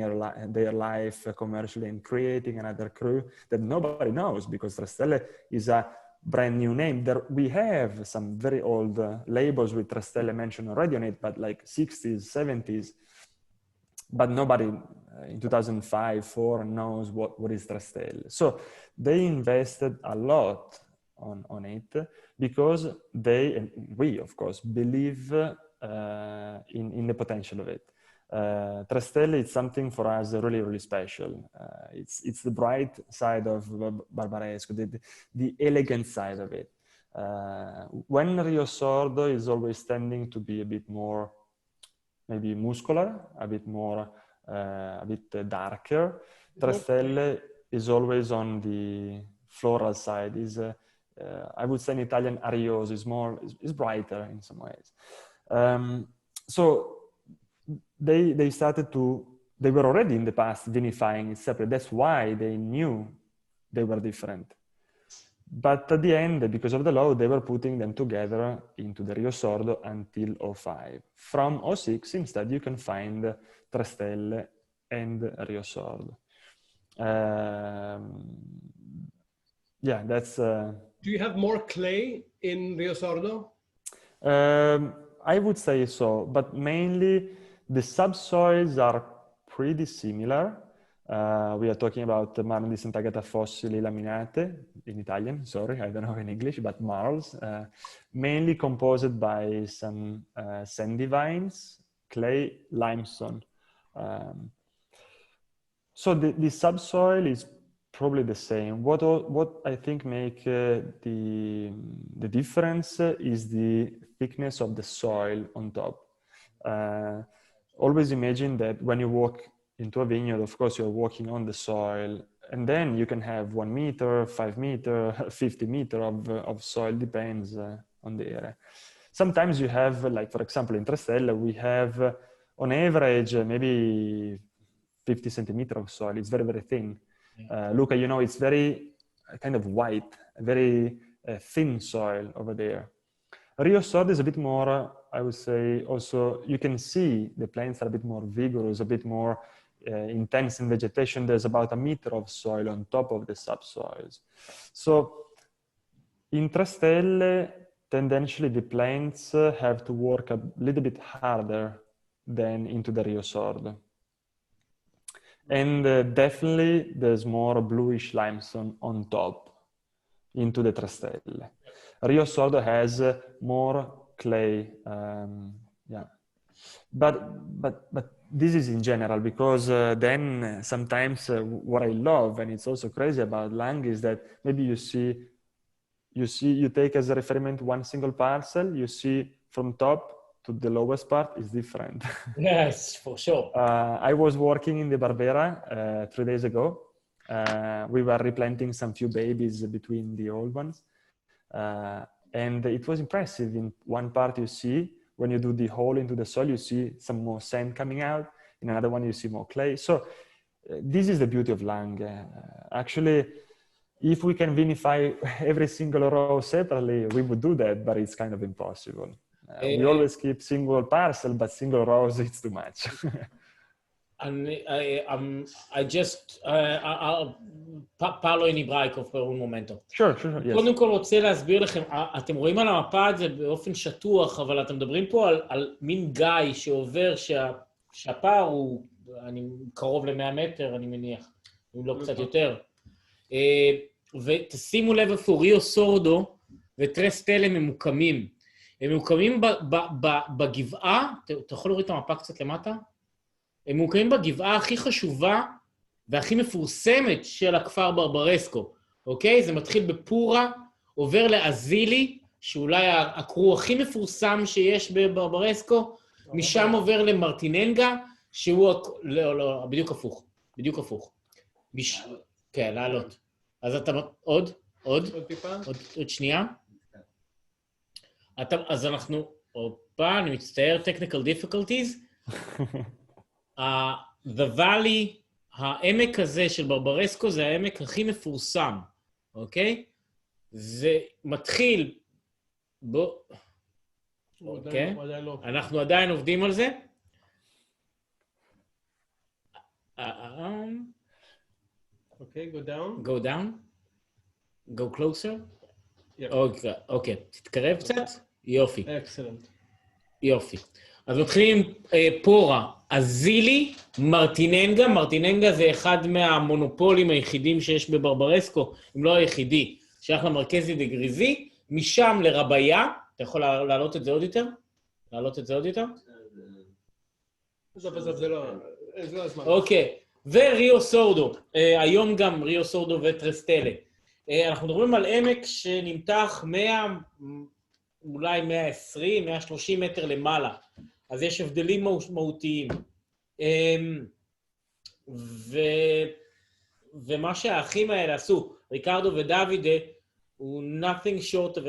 their life commercially and creating another cru that nobody knows, because Trastelle is a brand new name. We have some very old labels with Trastelle mentioned already on it, but like 60s, 70s. But nobody in 2005-04 knows what is Trastelle. So they invested a lot on it, because they, and we of course, believe in the potential of it. Trastelle is something for us really, really special. It's the bright side of Barbaresco, the elegant side of it. When Rio Sordo is always tending to be a bit more maybe muscular, a bit more, a bit darker. Trastelle is always on the floral side. I would say in Italian, arioso is brighter in some ways. So they started to, they were already in the past vinifying it separate. That's why they knew they were different. But at the end, because of the law, they were putting them together into the Rio Sordo until 05. From 06, instead, you can find Trastelle and Rio Sordo. Yeah, that's... Do you have more clay in Rio Sordo? I would say so, but mainly the subsoils are pretty similar. We are talking about marne di Sant'Agata fossili laminate, in Italian, sorry, I don't know in English, but marls, mainly composed by some sandy vines, clay, limestone. So the subsoil is probably the same. What I think make the difference is the thickness of the soil on top. Always imagine that when you walk into a vineyard, of course, you're walking on the soil, and then you can have 1 meter, 5 meter, 50 meter of soil, depends on the area. Sometimes you have, like, for example, in Trastelle, we have on average, maybe 50 centimeter of soil. It's very, very thin. Luca, you know, it's very kind of white, very thin soil over there. Rio Sordo is a bit more, I would say, also, you can see the plants are a bit more vigorous, a bit more intense in vegetation. There's about 1 meter of soil on top of the subsoils. So in Trastelle, tendentially the plants have to work a little bit harder than into the Rio Sordo. And definitely there's more bluish limestone on top into the Trastelle. Rio Sordo has more clay, yeah. But this is in general, because then sometimes what I love, and it's also crazy about Lang, is that maybe you take as a reference one single parcel, you see from top to the lowest part is different. Yes, for sure. I was working in the Barbera 3 days ago, we were replanting some few babies between the old ones. And it was impressive. In one part you see, when you do the hole into the soil, you see some more sand coming out. In another one, you see more clay. So this is the beauty of Lang. Actually, if we can vinify every single row separately, we would do that, but it's kind of impossible. We always keep single parcel, but single rows, it's too much. Paolo in Ibraikov per un momento. Sure, yes. קודם כל רוצה להסביר לכם, אתם רואים על המפה את זה באופן שטוח, אבל אתם מדברים פה על מין גיא שעובר שהפער הוא, אני קרוב ל-100 מטר, אני מניח, אם לא קצת יותר. ותשימו לב איפה ריו סורדו וטרסטלה ממוקמים. הם ממוקמים בגבעה, אתה יכול להוריד את המפה קצת למטה? הם ממוקמים בגבעה הכי חשובה והכי מפורסמת של הכפר ברברסקו, אוקיי? זה מתחיל בפורה, עובר לאזילי, שאולי הקרו הכי מפורסם שיש בברברסקו, משם עובר למרטיננגה, שהוא... לא, בדיוק הפוך, בדיוק הפוך. כן, לעלות. אז אתה... עוד? עוד שנייה. אז אנחנו... אופה, אני מצטער, technical difficulties. The Valley, העמק הזה של ברברסקו, זה העמק הכי מפורסם, אוקיי? זה מתחיל... אוקיי? אנחנו עדיין עובדים על זה. אוקיי, go down. Go down? Go closer? אוקיי, תתקרב קצת? יופי. Excellent. יופי. אז מתחילים פורה, אזילי, מרטיננגה. מרטיננגה זה אחד מהמונופולים היחידים שיש בברברסקו, אם לא היחידי, שייך למרכזי דגריזי, משם לרביה. אתה יכול להעלות את זה עוד יותר? להעלות את זה עוד יותר? זה לא הזמן. אוקיי, וריו סורדו. היום גם ריו סורדו וטרסטלה. אנחנו מדברים על עמק שנמתח 100, אולי 120, 130 מטר למעלה. אז יש הבדלים משמעותיים. ומה שהאחים האלה עשו, ריקרדו ודוידה, הוא nothing short of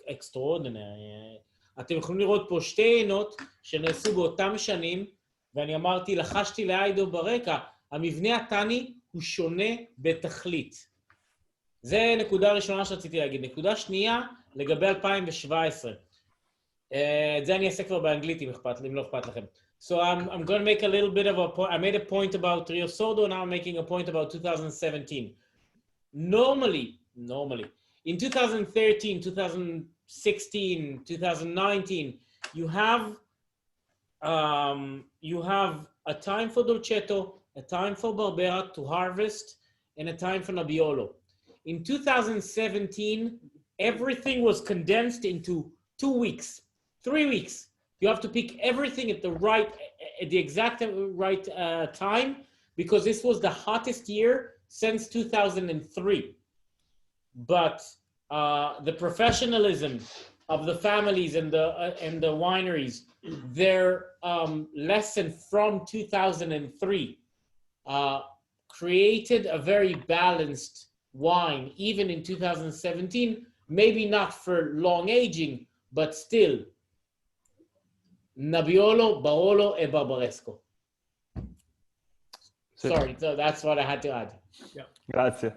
extraordinary. אתם יכולים לראות פה שתי עינות שנעשו באותם שנים, ואני אמרתי, לחשתי לאיידו ברקע, המבנה הטני הוא שונה בתכלית. זה נקודה ראשונה שרציתי להגיד. נקודה שנייה, לגבי 2017. את זה אני אעשה כבר באנגלית, אם לא אכפת לכם. So I'm going to make a little bit of a point. I made a point about Rio Sordo, now I'm making a point about 2017. Normally, in 2013, 2016, 2019, you have a time for Dolcetto, a time for Barbera to harvest, and a time for Nebbiolo. In 2017, everything was condensed into 2 weeks, 3 weeks. You have to pick everything at the exact right time, because this was the hottest year since 2003. But the professionalism of the families and the wineries, their lesson from 2003 created a very balanced wine, even in 2017, maybe not for long aging, but still. Nebbiolo, Barolo, and Barbaresco. Sorry, so that's what I had to add. Yeah. Grazie.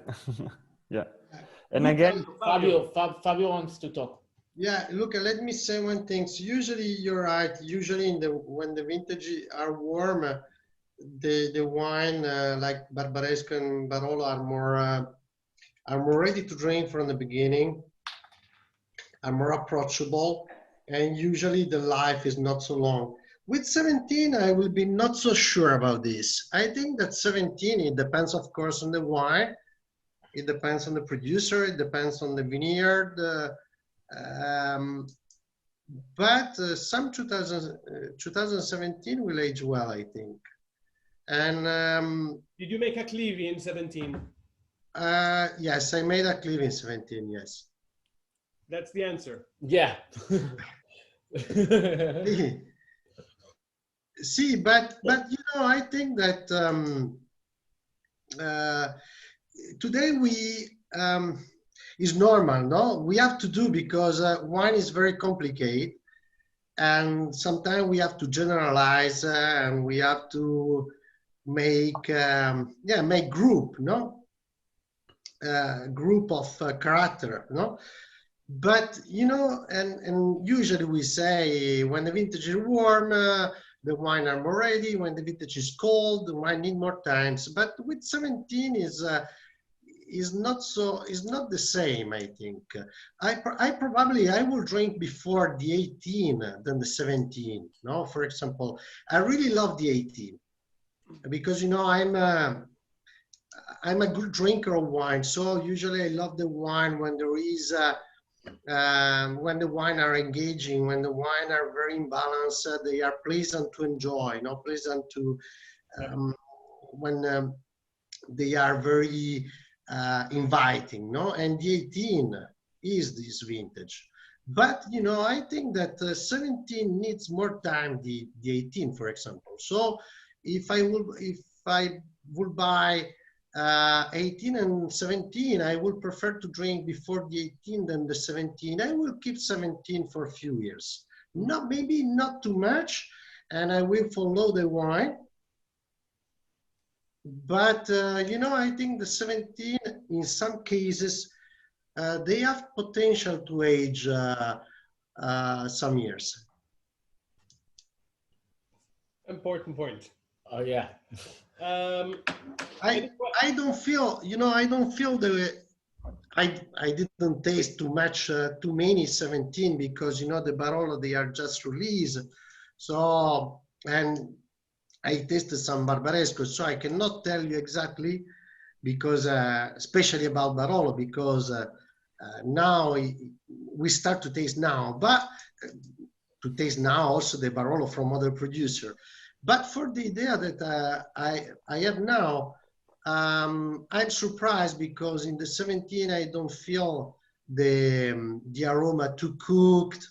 Yeah. And again, Fabio wants to talk. Yeah, look, let me say one thing. So usually, you're right. Usually, when the vintage are warm, the wine like Barbaresco and Barolo are more ready to drink from the beginning, are more approachable, and usually the life is not so long. With 17, I will be not so sure about this. I think that 17, it depends, of course, on the wine. It depends on the producer. It depends on the vineyard. But some 2017 will age well, I think. And did you make a cleve in 17? Yes, I made a cleve in 17, yes. That's the answer. Yeah. See, but you know, I think that today is normal, no? We have to do because wine is very complicated, and sometimes we have to generalize and we have to make make group, no? Group of character, no? But you know, and usually we say when the vintage is warm, the wine are more ready. When the vintage is cold, the wine need more times. But with 17 is not the same. I think I probably will drink before the 18 than the 17. No, for example, I really love the 18 because you know I'm a good drinker of wine. So usually I love the wine when there is. When the wine are engaging, when the wine are very imbalanced, they are pleasant to enjoy, you know, pleasant to, when they are very inviting, no? And the 18 is this vintage. But, you know, I think that 17 needs more time, the 18, for example. So if I would buy 18 and 17, I would prefer to drink before the 18 than the 17. I will keep 17 for a few years. Maybe not too much, and I will follow the wine. But, you know, I think the 17, in some cases, they have potential to age some years. Important point. Oh, yeah. I don't feel, you know, I didn't taste too many 17 because, you know, the Barolo, they are just released. So, and I tasted some Barbaresco, so I cannot tell you exactly because, especially about Barolo, because now we start to taste now, but to taste now also the Barolo from other producer. But for the idea that I have now, I'm surprised because in the 17 I don't feel the aroma too cooked.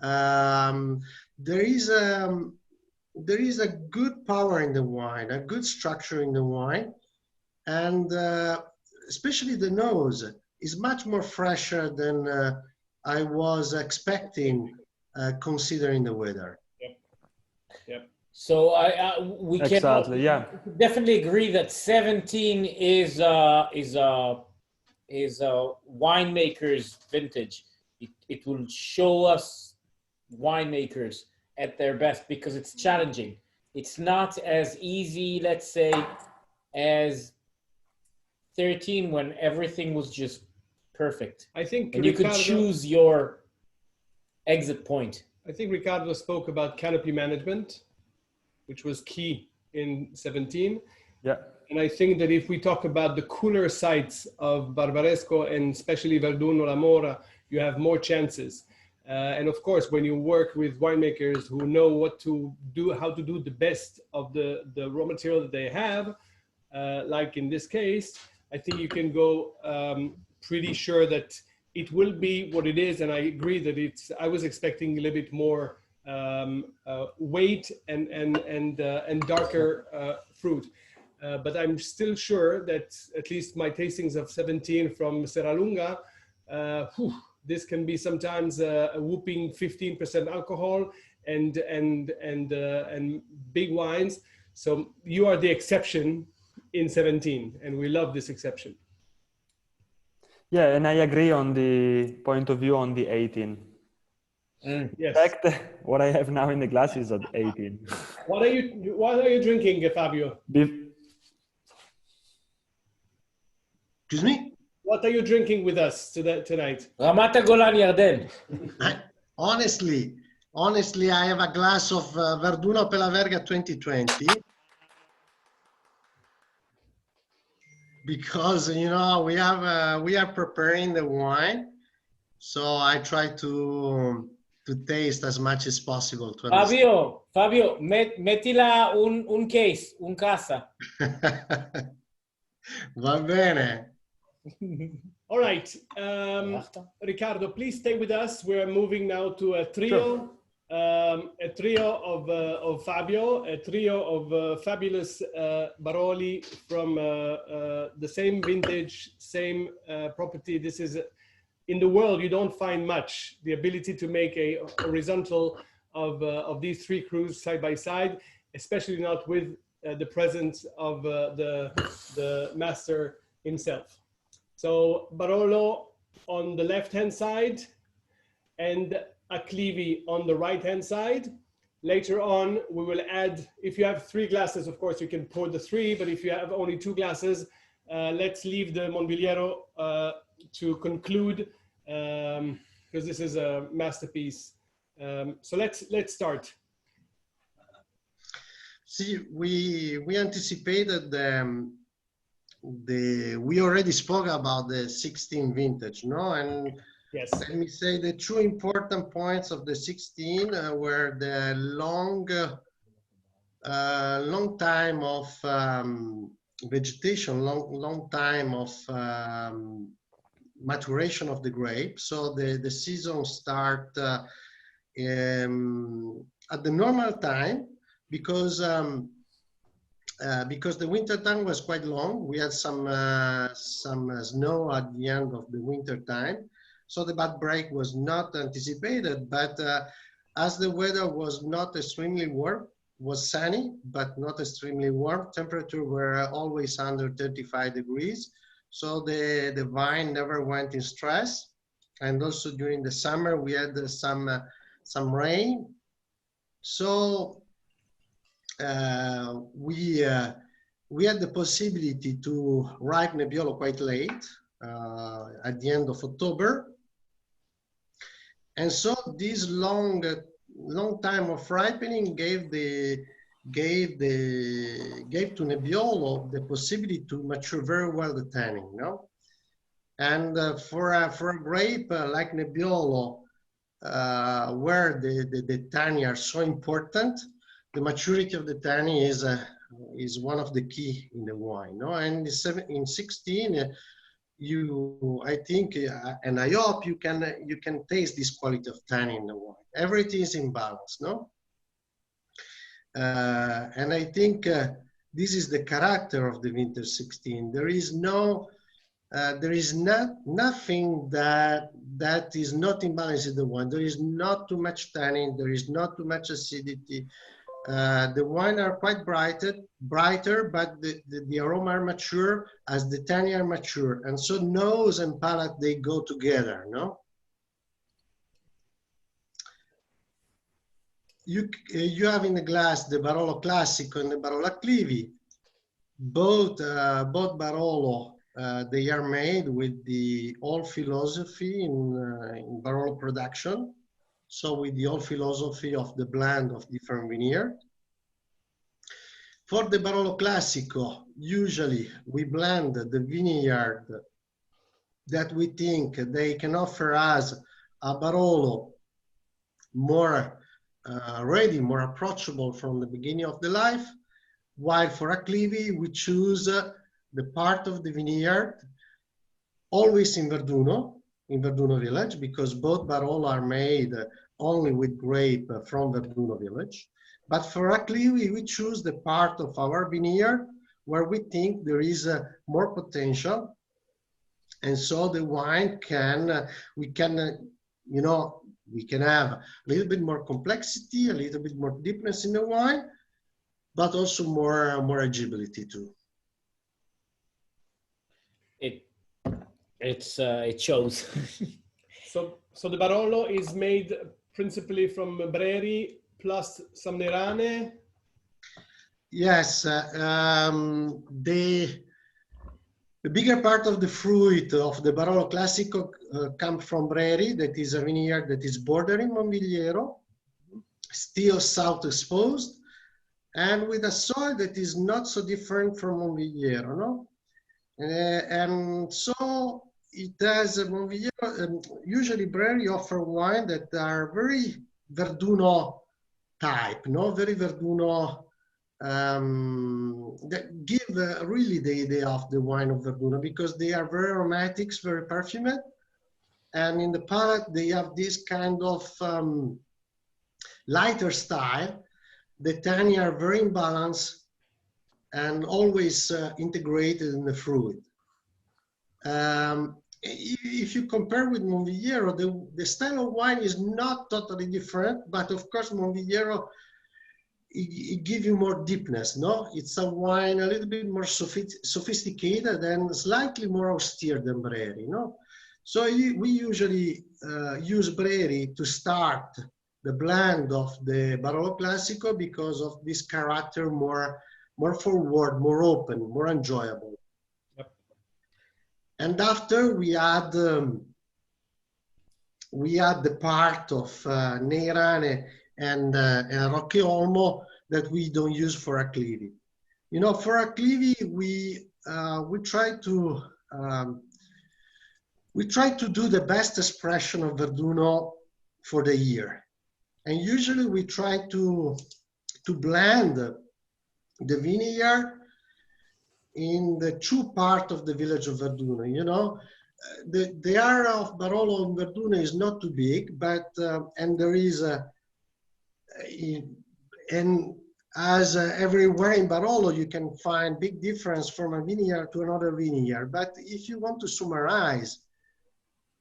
There is a good power in the wine, a good structure in the wine, and especially the nose is much more fresher than I was expecting, considering the weather. Yep. So we can Exactly, yeah. definitely agree that 17 is a winemaker's vintage. It will show us winemakers at their best because it's challenging. It's not as easy, let's say, as 13 when everything was just perfect. I think and you could choose your exit point. I think Ricardo spoke about canopy management, which was key in 17. Yeah. And I think that if we talk about the cooler sites of Barbaresco and especially Verduno, La Mora, you have more chances. And of course, when you work with winemakers who know what to do, how to do the best of the raw material that they have, like in this case, I think you can go pretty sure that it will be what it is. And I agree that I was expecting a little bit more weight and darker fruit. But I'm still sure that at least my tastings of 17 from Serralunga, this can be sometimes a whooping 15% alcohol and big wines. So you are the exception in 17, and we love this exception. Yeah, and I agree on the point of view on the 18. Yes. In fact, what I have now in the glass is at 18. What are you drinking, Fabio? Excuse me? What are you drinking with us tonight? Ramat HaGolan Yarden. Honestly, I have a glass of Verduno Pella Verga 2020 because you know we are preparing the wine, so I try to taste as much as possible. Fabio, mettila un case, un casa. Va bene. All right, Ricardo, please stay with us. We're moving now to a trio. Sure. a trio of Fabio, a trio of fabulous Baroli from the same vintage, same property. This is, in the world, you don't find much. The ability to make a horizontal of these three crews side by side, especially not with the presence of the master himself. So Barolo on the left-hand side and Acclivi on the right-hand side. Later on, we will add, if you have 3 glasses, of course, you can pour the 3, but if you have only 2 glasses, let's leave the Monvigliero to conclude, because this is a masterpiece. So let's start. See, we anticipated we already spoke about the 16 vintage, no? And yes, let me say the 2 important points of the 16 were the long time of vegetation, long time of maturation of the grape. So the season start at the normal time, because the winter time was quite long. We had some snow at the end of the winter time, so the bud break was not anticipated. But as the weather was not extremely warm, was sunny but not extremely warm, temperature were always under 35 degrees, so the vine never went in stress. And also during the summer we had some rain, so we had the possibility to ripe Nebbiolo quite late, at the end of October. And so this long time of ripening gave to Nebbiolo the possibility to mature very well the tannin, no? And for a grape like Nebbiolo, where the tannin are so important, the maturity of the tannin is one of the key in the wine, no? And in 16, I think, and I hope you can taste this quality of tannin in the wine. Everything is in balance, no? And I think this is the character of the vintage 16. There is nothing that is not in balance in the wine. There is not too much tannin. There is not too much acidity. The wine are quite brighter, but the aroma are mature as the tannin are mature, and so nose and palate, they go together, no? You have in the glass the Barolo Classico and the Barolo Acclivi. Both Barolo, they are made with the old philosophy in Barolo production. So with the old philosophy of the blend of different vineyard. For the Barolo Classico, usually we blend the vineyard that we think they can offer us a Barolo more ready, more approachable from the beginning of the life, while for Acclivi we choose the part of the vineyard always in Verduno village, because both Barolo are made only with grape from Verduno village. But for Acclivi, we choose the part of our vineyard where we think there is more potential. And so the wine we can have a little bit more complexity, a little bit more deepness in the wine, but also more agility too. It shows. So the Barolo is made principally from Breri plus some Nerane. Yes, the bigger part of the fruit of the Barolo Classico comes from Breri, that is a vineyard that is bordering Monvigliero, still south exposed, and with a soil that is not so different from Monvigliero, no? And so it has Monvigliero, usually Breri offer wine that are very Verduno type, no? Very Verduno, that give really the idea of the wine of Verduno, because they are very aromatic, very perfumed, and in the palate they have this kind of lighter style. The tannin are very imbalanced and always integrated in the fruit. If you compare with Monvillero, the style of wine is not totally different, but of course Monvillero, it gives you more deepness, no? It's a wine a little bit more sophisticated and slightly more austere than Breri, no? So we usually use Breri to start the blend of the Barolo Classico because of this character more forward, more open, more enjoyable. Yep. And after we add the part of Negrane and Rocche Olmo that we don't use for Acclivi. You know, for Acclivi, we try to do the best expression of Verduno for the year. And usually we try to blend the vineyard in the two parts of the village of Verduno. You know, the area of Barolo and Verduno is not too big, but and there is as everywhere in Barolo, you can find big difference from a vineyard to another vineyard. But if you want to summarize,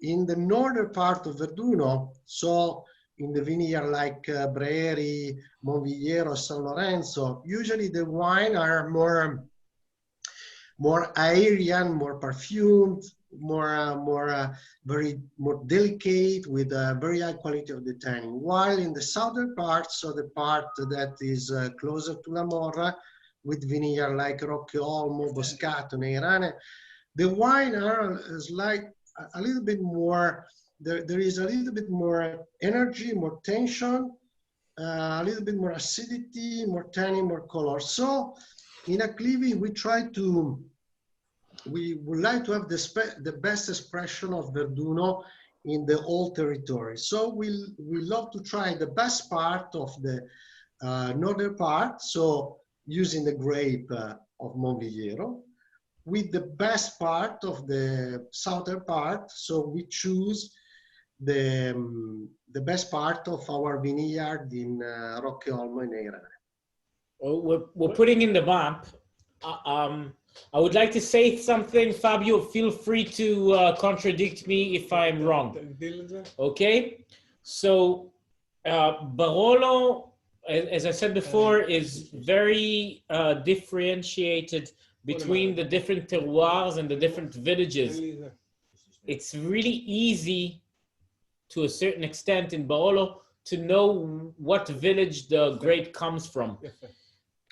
in the northern part of Verduno, so in the vineyard like Breri, Monvillero, San Lorenzo, usually the wine are more aerian, more perfumed, more delicate with a very high quality of the tannin. While in the southern part, so the part that is closer to La Morra, with vineyard like Rocche Olmo, Boscato, Negrane, the wine are like a little bit more. There is a little bit more energy, more tension, a little bit more acidity, more tannin, more color. So in Acclivi, we would like to have the best expression of Verduno in the whole territory. So we love to try the best part of the northern part, so using the grape of Monvillero, with the best part of the southern part, so we choose the best part of our vineyard in Rocche Olmo and Negrane. Well, we're putting in the map. I would like to say something, Fabio. Feel free to contradict me if I'm wrong. Okay? So, Barolo, as I said before, is very differentiated between the different terroirs and the different villages. It's really easy, to a certain extent, in Barolo to know what village the grape comes from.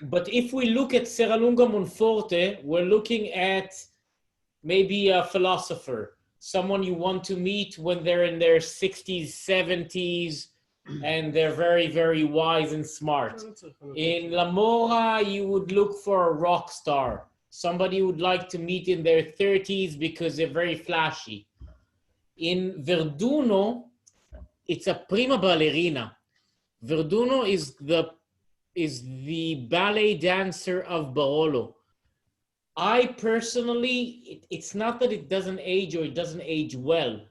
But if we look at Serralunga Monforte, we're looking at maybe a philosopher, someone you want to meet when they're in their 60s, 70s, and they're very, very wise and smart. In La Morra, you would look for a rock star, somebody you would like to meet in their 30s because they're very flashy. In Verduno, it's a prima ballerina. Verduno is the ballet dancer of Barolo. I personally, it's not that it doesn't age or it doesn't age well.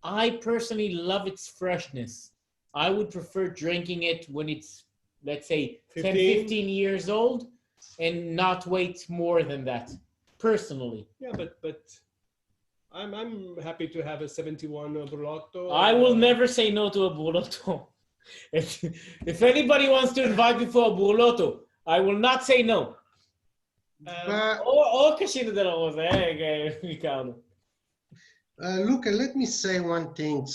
I personally love its freshness. I would prefer drinking it when it's, let's say, 10, 15 years old and not wait more than that, personally. Yeah, but I'm happy to have a 71 Brulotto. I will never say no to a Brulotto. If anybody wants to invite me for a Brulotto, I will not say no. Or Cascina della Rosa, Riccardo. Luca, let me say one thing.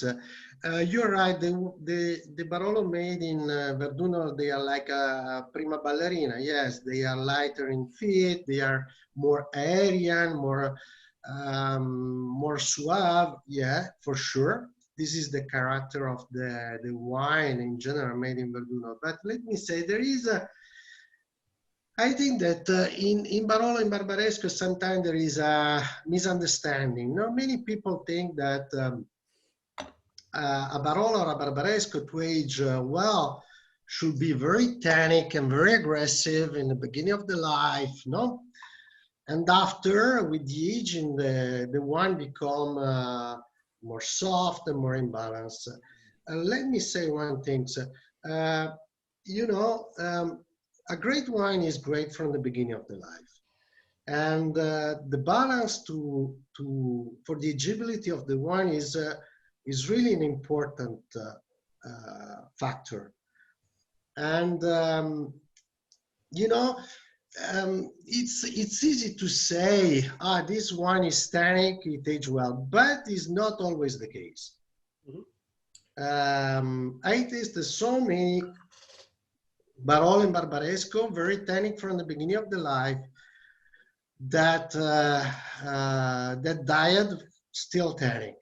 You're right. The Barolo made in Verduno, they are like a prima ballerina. Yes, they are lighter in feet. They are more aerian, more suave. Yeah, for sure. This is the character of the wine in general made in Verduno. But let me say, there is I think that in Barolo and Barbaresco, sometimes there is a misunderstanding. Now, many people think that a Barolo or a Barbaresco to age well should be very tannic and very aggressive in the beginning of the life, no? And after, with the aging, the wine become more soft and more imbalanced. Let me say one thing. you know, a great wine is great from the beginning of the life. And the balance for the agibility of the wine is really an important factor. And you know, it's easy to say, this wine is tannic, it aged well, but it's not always the case. I tasted so many Barolo and Barbaresco, very tannic from the beginning of the life, that that diet still tannic,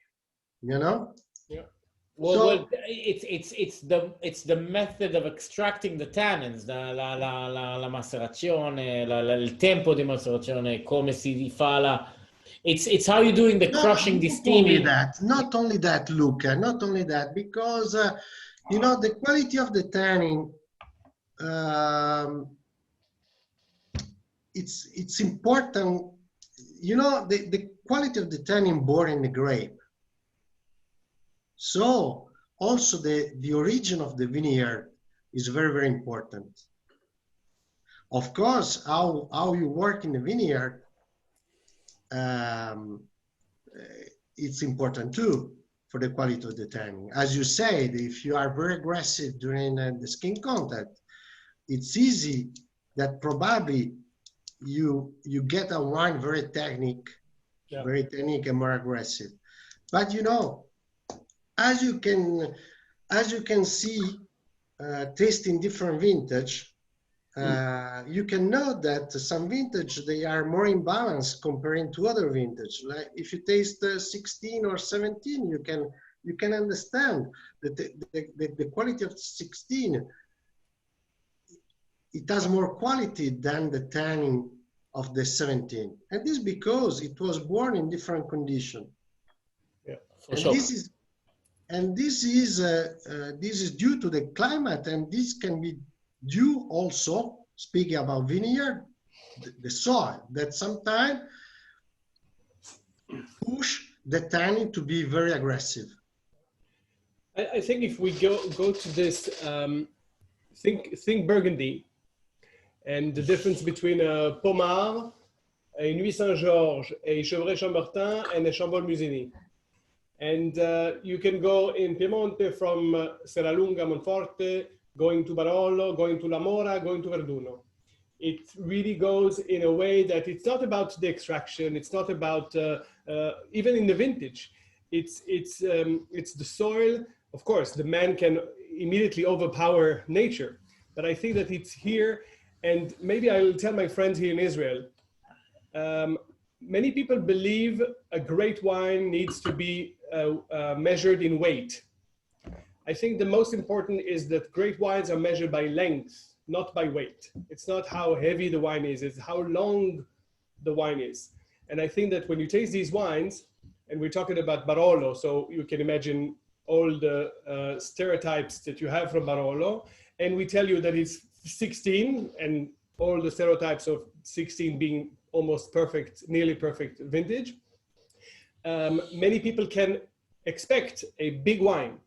you know. Yeah. Well, it's the method of extracting the tannins, la macerazione, il tempo di macerazione, come si fa la. It's how you're doing the crushing, the steaming. Not only that, Luca. Not only that, because you know, the quality of the tannin. It's important, you know, the quality of the tannin born in the grape. So also the origin of the vineyard is very, very important. Of course, how you work in the vineyard, it's important too for the quality of the tannin. As you said, if you are very aggressive during the skin contact, it's easy that probably you get a wine very tannic, very tannic and more aggressive. But you know, as you can see, tasting different vintage, you can know that some vintage, they are more imbalanced comparing to other vintage. Like if you taste 16 or 17, you can understand that the quality of 16, it has more quality than the tannin of the 17. And this because it was born in different condition. Yeah, for and sure. This is due to the climate, and this can be due also, speaking about vineyard, the soil, that sometimes push the tannin to be very aggressive. I think if we go to this, think Burgundy, and the difference between a Pommard, a Nuit Saint-Georges, a Chevrolet Chambertin, and a Chambol Musigny. And you can go in Piemonte from Serralunga, Monforte, going to Barolo, going to La Mora, going to Verduno. It really goes in a way that it's not about the extraction. It's not about even in the vintage. It's the soil. Of course, the man can immediately overpower nature, but I think that it's here. And maybe I will tell my friends here in Israel. Many people believe a great wine needs to be measured in weight. I think the most important is that great wines are measured by length, not by weight. It's not how heavy the wine is, it's how long the wine is. And I think that when you taste these wines, and we're talking about Barolo, so you can imagine all the stereotypes that you have from Barolo, and we tell you that it's 16, and all the stereotypes of 16 being almost perfect, nearly perfect vintage. Many people can expect a big wine.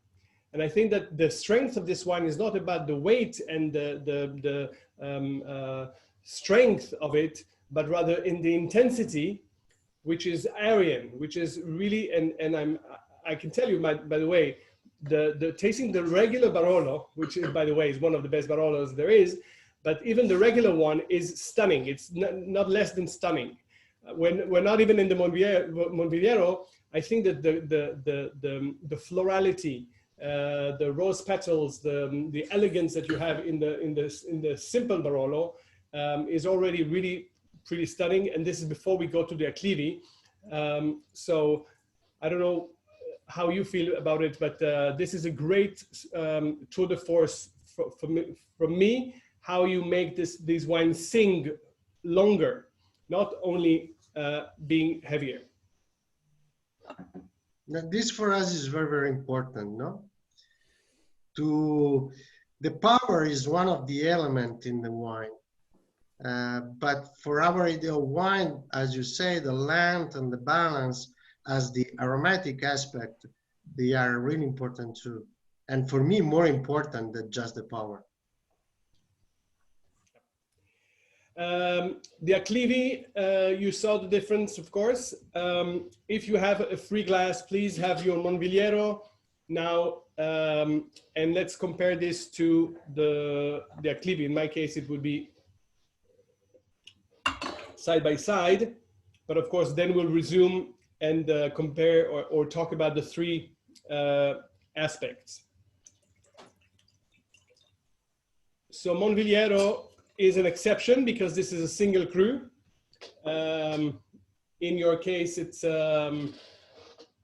And I think that the strength of this wine is not about the weight and the strength of it, but rather in the intensity, which is Aryan, which is really, and I can tell you, by the way, the tasting the regular Barolo, which is, by the way, is one of the best Barolos there is, but even the regular one is stunning. It's not less than stunning. When we're not even in the Monvigliero, I think that the florality, the rose petals, the elegance that you have in the simple Barolo is already really pretty stunning. And this is before we go to the Acclivi. So I don't know how you feel about it, but this is a great tour de force from me. How you make these wines sing longer, not only being heavier. Now, this for us is very, very important, no? The power is one of the elements in the wine. But for our ideal wine, as you say, the length and the balance as the aromatic aspect, they are really important too. and for me, more important than just the power. The Acclivi, you saw the difference, of course. If you have a free glass, please have your Monviliero now, and let's compare this to the Acclivi. In my case, it would be side by side, but of course, then we'll resume and compare or talk about the three aspects. So Monviliero is an exception because this is a single cru. In your case, it's an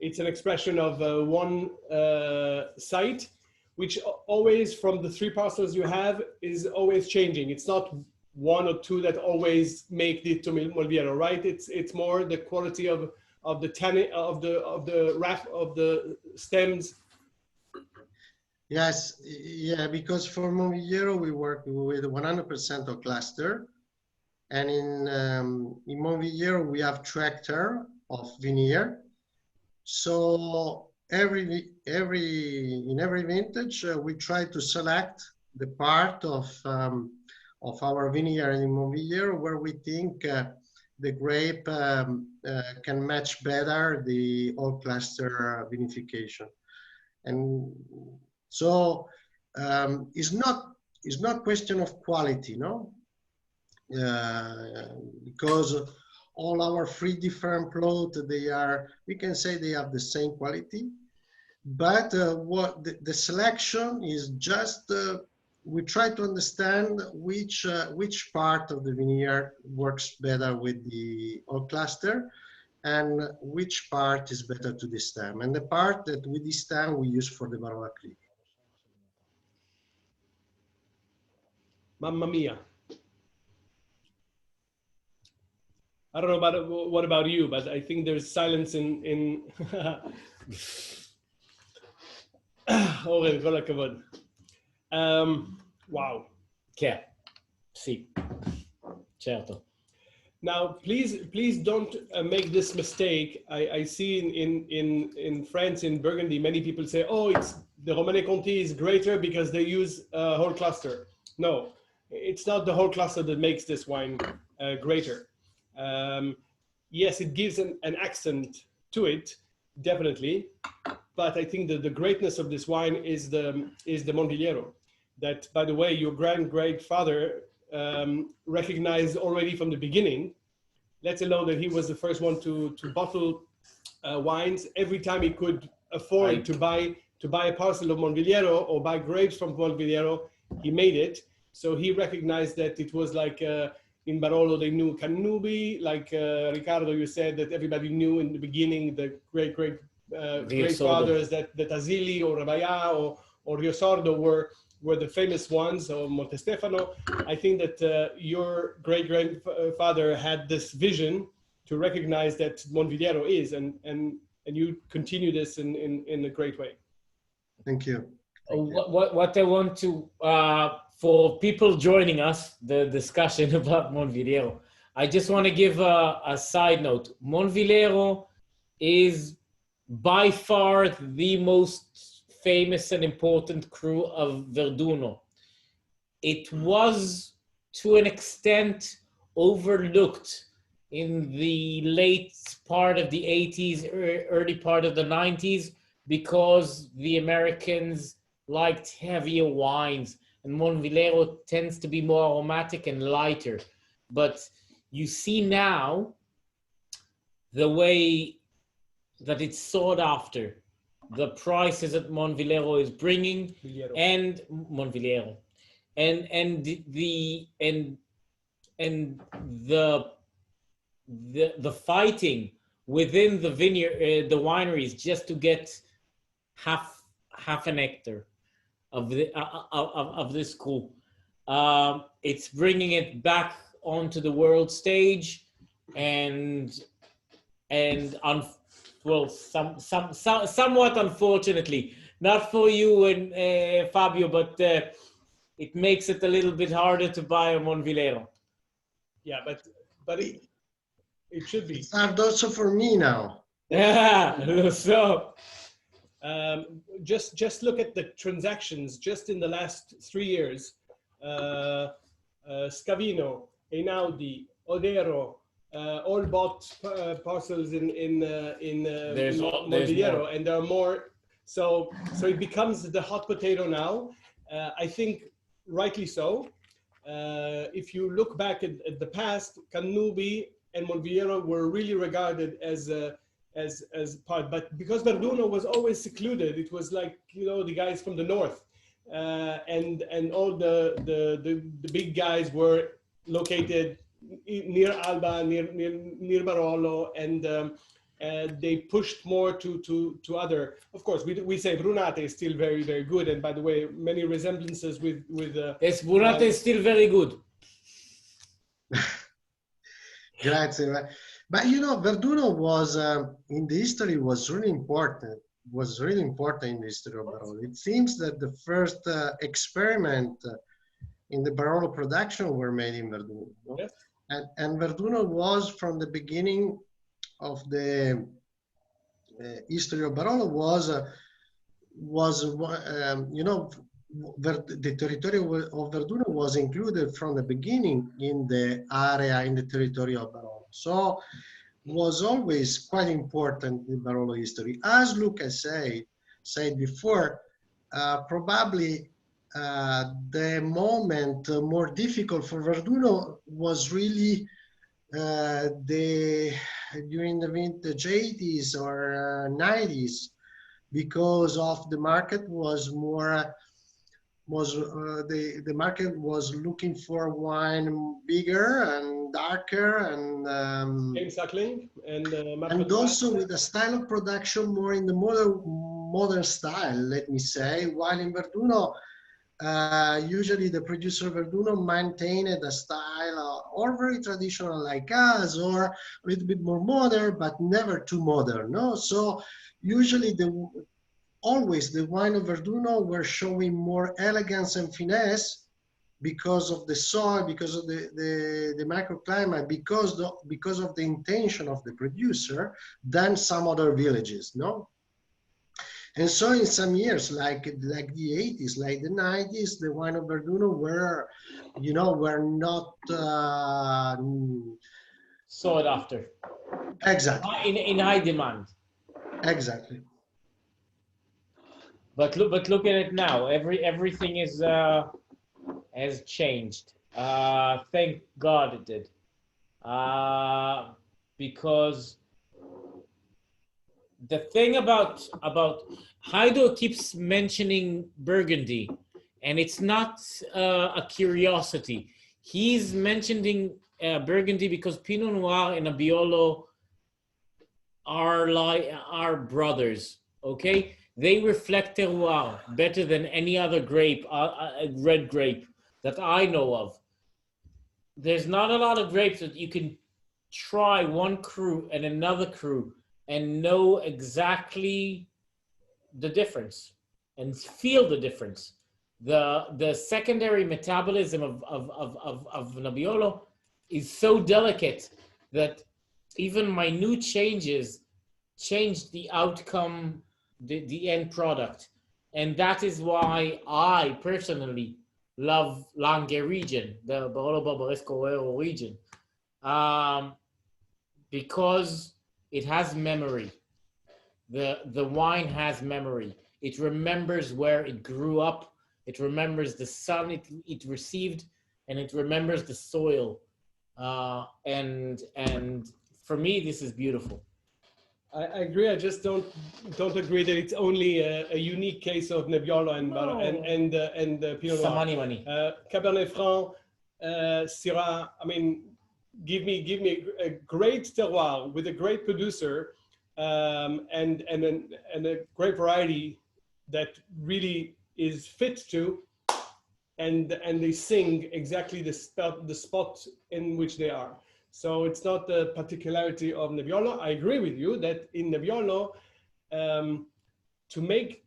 expression of one site, which always from the three parcels you have is always changing. It's not one or two that always make it to Monviliero, right? It's more the quality of the tannin of the raft of the stems. Yes, yeah, because for Monviliero we work with 100% of cluster, and in Monviliero we have tractor of veneer. So in every vintage we try to select the part of our veneer in Monviliero where we think the grape can match better the all cluster vinification, and so it's not question of quality, no, because all our three different plots, we can say they have the same quality, but what the selection is just we try to understand which part of the veneer works better with the old cluster and which part is better to destem. And the part that we destem we use for the Barolo Acclivi. Mamma mia. I don't know about what about you, but I think there's silence in Oren, כל הכבוד. Wow. כן, sì. Certo. Now, please don't make this mistake. I see in France, in Burgundy, many people say, "Oh, the Romanée-Conti is greater because they use a whole cluster." No, it's not the whole cluster that makes this wine greater. Yes, it gives an accent to it, definitely. But I think that the greatness of this wine is the Monviliero. That, by the way, your great-grandfather recognized already from the beginning, let alone that he was the first one to bottle wines. Every time he could afford to buy a parcel of Monviliero or buy grapes from Monviliero, he made it. So he recognized that it was like in Barolo they knew Cannubi, like Riccardo, you said that everybody knew in the beginning the great fathers that Asili or Rabaya or Rio Sordo were the famous ones, or Montestefano. I think that your great-grandfather had this vision to recognize that Monviliero is, and you continue this in a great way. Thank you. What I want to, for people joining us, the discussion about Monviliero, I just want to give a side note. Monviliero is by far the most famous and important cru of Verduno. It was, to an extent, overlooked in the late part of the 80s, early part of the 90s, because the Americans liked heavier wines, and Monviliero tends to be more aromatic and lighter. But you see now the way that it's sought after, the prices that Monviliero is bringing, and Monviliero, and the fighting within the vineyard, the wineries, just to get half an hectare of this cru. It's bringing it back onto the world stage, well, somewhat unfortunately, not for you and Fabio, but it makes it a little bit harder to buy a Monviliero. Yeah, but it should be. It's hard also for me now. Yeah, so Just look at the transactions just in the last 3 years. Scavino, Einaudi, Odero, all bought parcels in There's Montiero, more. and there are more. So it becomes the hot potato now. I think rightly so. If you look back at the past, Cannubi and Montiero were really regarded as part, but because Verduno was always secluded, it was like, you know, the guys from the north, and all the big guys were located near Alba, near Barolo, and they pushed more to other. Of course, we say Brunate is still very, very good, and by the way, many resemblances with Yes, Brunate is still very good. Grazie. But you know, Verduno was in the history was really important. Was really important in the history of Barolo. It seems that the first experiment in the Barolo production were made in Verduno. No? Yes. And Verduno was from the beginning of the history of Barolo you know, the territory of Verduno was included from the beginning in the area, in the territory of Barolo. So was always quite important in Barolo history. As Lucas said before, probably the moment more difficult for Verduno was really during the vintage 80s or 90s, because of the market was more the market was looking for wine bigger and darker and James Suckling and also with a style of production more in the modern style, let me say, while in Verduno usually the producer of Verduno maintained a style or very traditional like us, or a little bit more modern, but never too modern. No, so usually always the wine of Verduno were showing more elegance and finesse because of the soil, because of the microclimate, because of the intention of the producer than some other villages, no? And so in some years, like the 80s, like the 90s, the wine of Verduno were, you know, were not Sought after. Exactly. In high demand. Exactly. But look at it now. Everything is has changed. Thank God it did. Because the thing about Heido keeps mentioning Burgundy, and it's not a curiosity. He's mentioning Burgundy because Pinot Noir and Nebbiolo are brothers. Okay, they reflect terroir better than any other grape, red grape that I know of. There's not a lot of grapes that you can try one cru and another cru and know exactly the difference and feel the difference. The secondary metabolism of Nebbiolo is so delicate that even minute changes change the outcome, the end product. And that is why I personally love Langhe region, the Barolo Barbaresco region, because it has memory. The wine has memory. It remembers where it grew up. It remembers the sun it received, and it remembers the soil. And for me, this is beautiful. I agree. I just don't agree that it's only a unique case of Nebbiolo and Pinot Noir. Money. Cabernet Franc, Syrah. I mean, give me a great terroir with a great producer, and a great variety that really is fit to, and they sing exactly the spot in which they are. So it's not the particularity of Nebbiolo. I agree with you that in Nebbiolo, to make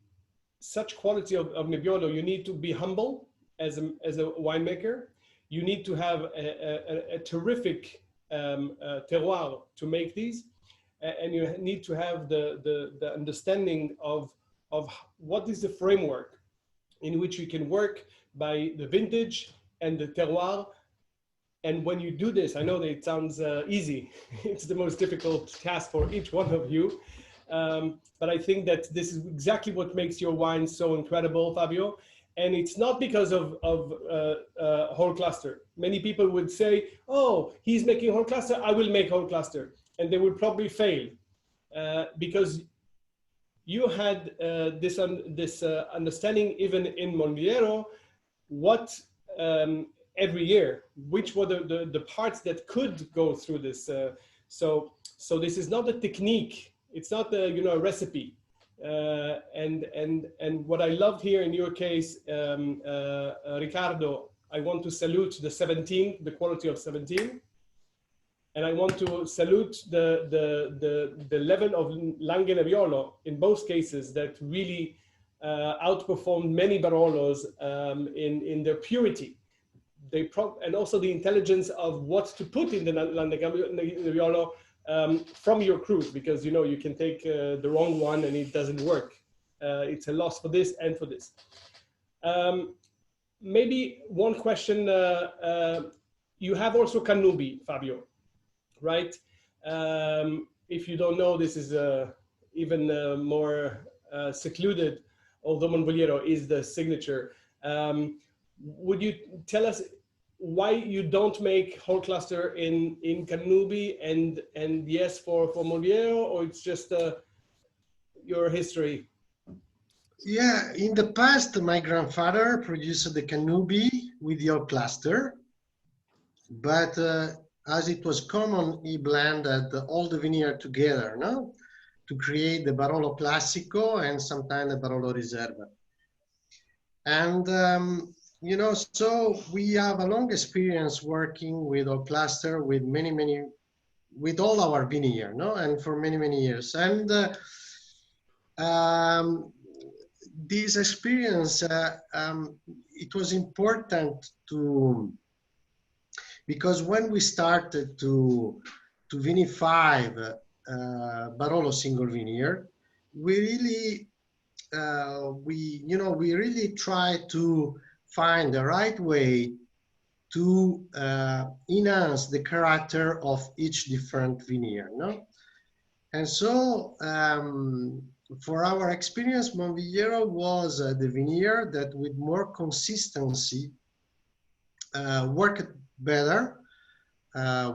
such quality of Nebbiolo, you need to be humble as a winemaker. You need to have a terrific terroir to make these, and you need to have the understanding of of what is the framework in which we can work by the vintage and the terroir. And when you do this, I know that it sounds easy. It's the most difficult task for each one of you. But I think that this is exactly what makes your wine so incredible, Fabio. And it's not because of whole cluster. Many people would say, oh, he's making whole cluster, I will make whole cluster. And they would probably fail because you had this understanding even in Monviero, what every year, which were the parts that could go through this. So this is not a technique. It's not a, a recipe. And what I loved here in your case, Ricardo, I want to salute the 17, the quality of 17. And I want to salute the level of Langhe Nebbiolo in both cases that really outperformed many Barolos in their purity. And also the intelligence of what to put in the Langhe Nebbiolo from your cruise, because you can take the wrong one and it doesn't work. It's a loss for this and for this. Maybe one question, you have also Canubi, Fabio, right? If you don't know, this is even more secluded, although Monvoliero is the signature. Would you tell us why you don't make whole cluster in Canubi and yes for Monvoliero, or it's just your history? Yeah, in the past, my grandfather produced the Canubi with the old cluster, but as it was common, he blended all the vineyard together, no, to create the Barolo Classico and sometimes the Barolo Riserva. And so we have a long experience working with old cluster with with all our vineyard, no, and for many years. And this experience, it was important because when we started to vinify Barolo single vineyard, we really try to find the right way to enhance the character of each different vineyard, no? And so, for our experience, Monvoliero was the vineyard that with more consistency worked better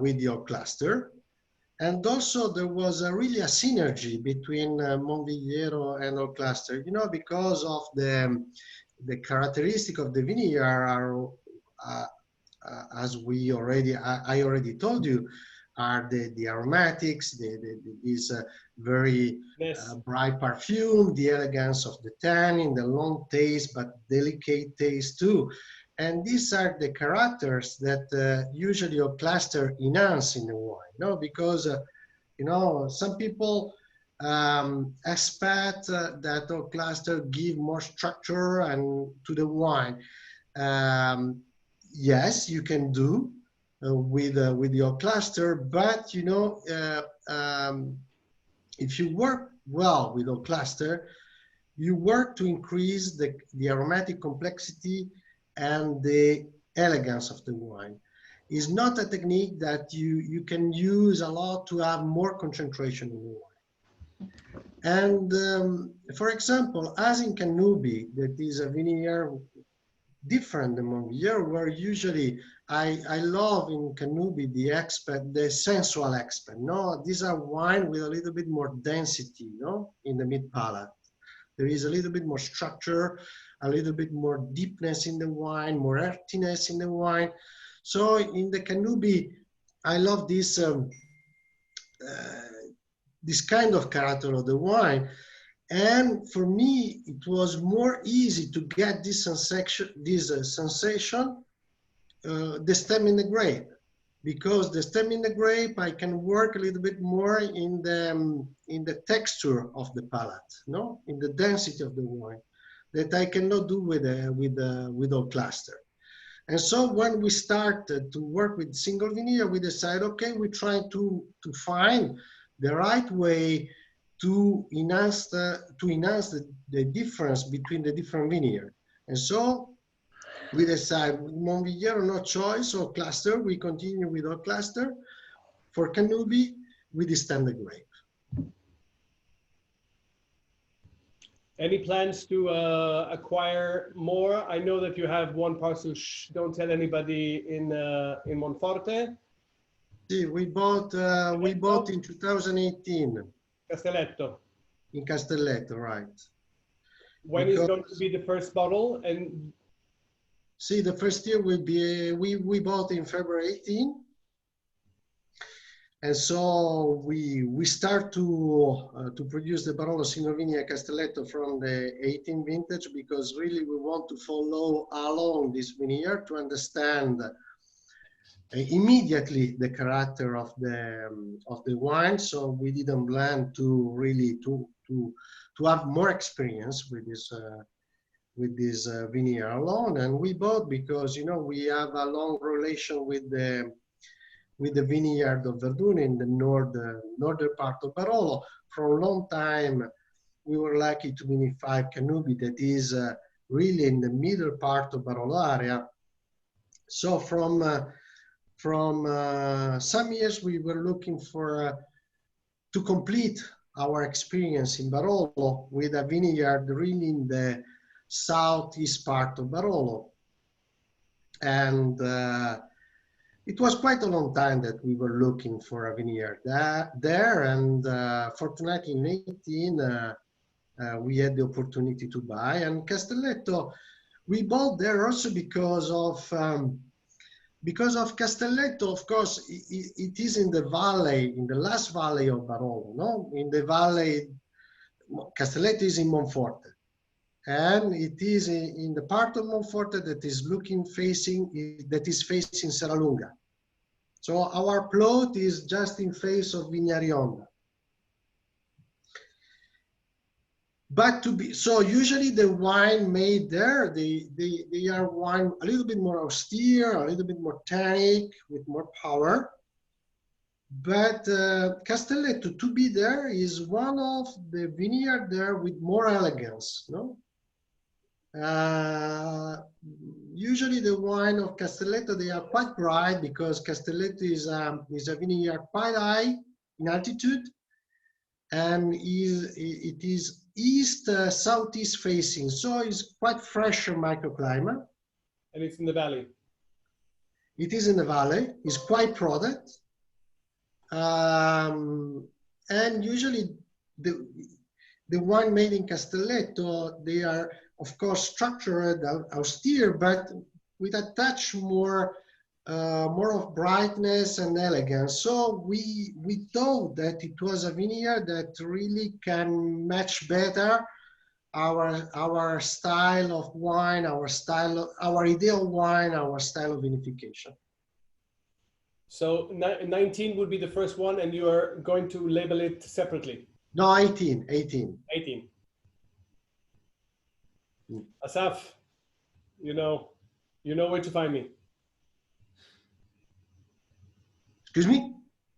with the oak cluster. And also there was really a synergy between Monvoliero and oak cluster, because of the characteristic of the vineyard are, as I already told you, are the aromatics, this very bright perfume, the elegance of the tannin, the long taste, but delicate taste too. And these are the characters that usually oak cluster enhance in the wine, because, some people expect that oak cluster give more structure and to the wine. Yes, you can do with your cluster, but if you work well with your cluster, you work to increase the aromatic complexity and the elegance of the wine. It's not a technique that you can use a lot to have more concentration in the wine. And for example, as in Canubi, that is a vineyard different than Monvoliero, where usually I love in Canubi the sensual aspect. No, these are wine with a little bit more density, in the mid palate. There is a little bit more structure, a little bit more deepness in the wine, more earthiness in the wine. So in the Canubi, I love this this kind of character of the wine. And for me, it was more easy to get this sensation, the stem in the grape, because the stem in the grape, I can work a little bit more in the texture of the palate, in the density of the wine, that I cannot do with oak cluster. And so when we started to work with single vineyard, we decided, okay, we're trying to find the right way to enhance the difference between the different vineyards. And so we decide Monvillero, no choice, or cluster. We continue with our cluster. For Canubi, with the standard grape. Any plans to acquire more? I know that you have one parcel. Don't tell anybody in Monforte. See, we bought in 2018 Castelletto. in Castelletto, right? When is going to be the first bottle? And see, the first year will be we bought in February 18. And so we start to produce the Barolo Signorini Castelletto from the 18 vintage, because really we want to follow along this vineyard to understand immediately the character of the wine. So we didn't plan to really to have more experience with this vineyard alone. And we bought because, you know, we have a long relation with the vineyard of Verdun in the northern part of Barolo. For a long time, we were lucky to vinify Canubi, that is really in the middle part of Barolo area. So from some years, we were looking for to complete our experience in Barolo with a vineyard really in the southeast part of Barolo. And it was quite a long time that we were looking for a vineyard there, and fortunately in 18 we had the opportunity to buy. And Castelletto, we bought there also because of Castelletto. Of course, it is in the valley, in the last valley of Barolo, no? In the valley, Castelletto is in Monforte. And it is in the part of Monforte that is facing Serralunga. So our plot is just in face of Vignarionda. But so usually the wine made there, they are wine a little bit more austere, a little bit more tannic, with more power. But Castelletto, to be there, is one of the vineyard there with more elegance, no? Usually the wine of Castelletto, they are quite bright, because Castelletto is a vineyard quite high in altitude, and it is southeast facing, so it's quite fresher microclimate. And it's in the valley. It is in the valley. It's quite product, and usually the wine made in Castelletto, they are, of course, structured, austere, but with a touch more of brightness and elegance. So we thought that it was a vineyard that really can match better our style of wine, our ideal wine, our style of vinification. So 19 would be the first one, and you are going to label it separately? No, 18. Asaf, you know where to find me. Excuse me?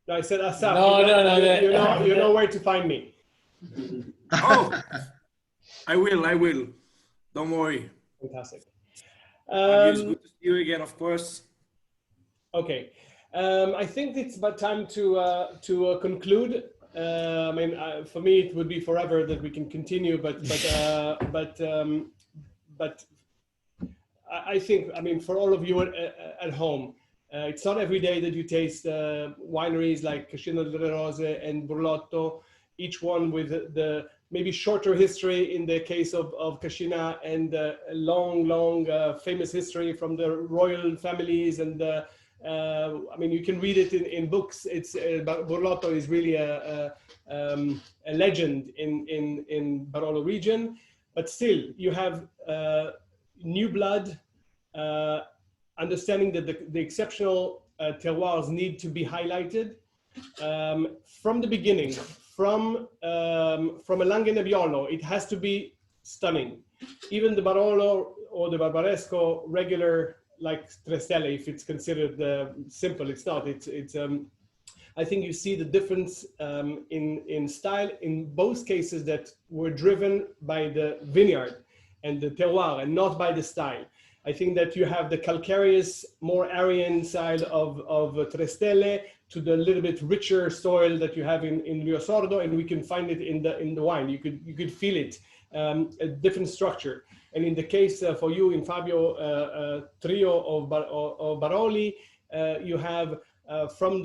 No, I said Asaf. No, you know where to find me. Oh, I will. Don't worry. Fantastic. It's good to see you again, of course. Okay. I think it's about time to conclude. I mean, for me, it would be forever that we can continue, but I think, I mean, for all of you at home, it's not every day that you taste wineries like Cascina delle Rose and Burlotto, each one with the maybe shorter history in the case of Cascina, and a long famous history from the royal families. And I mean, you can read it in books. It's Burlotto is really a legend in Barolo region, but still you have new blood, understanding that the exceptional terroirs need to be highlighted from the beginning. From a Langhe Nebbiolo, it has to be stunning. Even the Barolo or the Barbaresco regular, like Tre Stelle, if it's considered simple, it's not. I think you see the difference in style in both cases that were driven by the vineyard and the terroir and not by the style. I think that you have the calcareous, more Aryan side of Trestele to the little bit richer soil that you have in Rio Sordo, and we can find it in the wine. You could feel it, a different structure. And in the case for you in Fabio trio of Baroli, you have from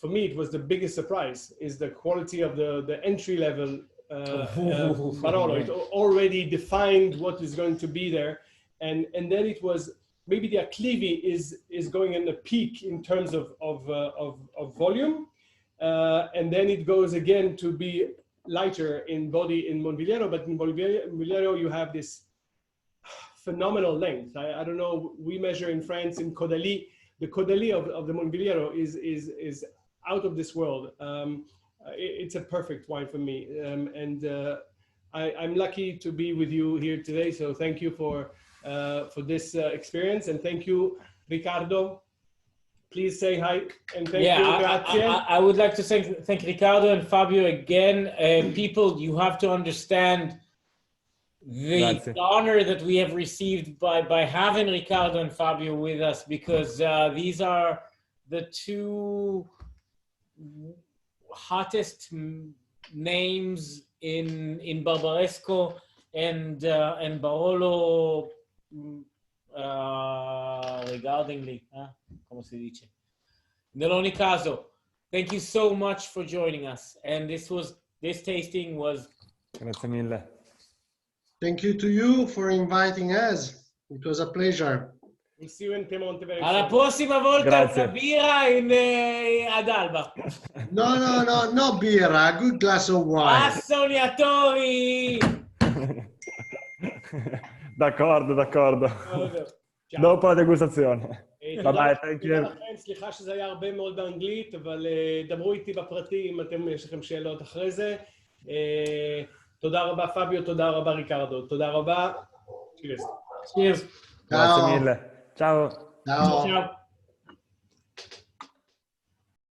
for me it was the biggest surprise is the quality of the entry level Barolo. It already defined what is going to be there, and then it was maybe the Acclivi is going in a peak in terms of volume, and then it goes again to be lighter in body in Monvillero, but in Monvillero you have this phenomenal length. I don't know, we measure in France in Caudalie, the Caudalie of the Monvillero is out of this world. It's a perfect wine for me, and I'm lucky to be with you here today, so thank you for this experience, and thank you, Ricardo. Please say hi, and thank you, grazie. I would like to thank Ricardo and Fabio again. People, you have to understand the honor that we have received by having Ricardo and Fabio with us, because these are the two hottest names in Barbaresco and Barolo regardingly. Come si dice? In ogni caso, thank you so much for joining us. And this tasting was... Grazie mille. Thank you to you for inviting us. It was a pleasure. We'll see you in Piemonte very Alla soon. prossima volta Grazie. una birra ad Alba. No beer, a good glass of wine. Sognatori! d'accordo. Ciao. Dopo la degustazione. ביי, thank you. סליחה שזה היה הרבה מאוד באנגלית, אבל דברו איתי בפרטי אם יש לכם שאלות אחרי זה. תודה רבה פביו, תודה רבה ריקרדו, תודה רבה. Cheers. Cheers. Grazie mille. Ciao. Ciao. Ciao.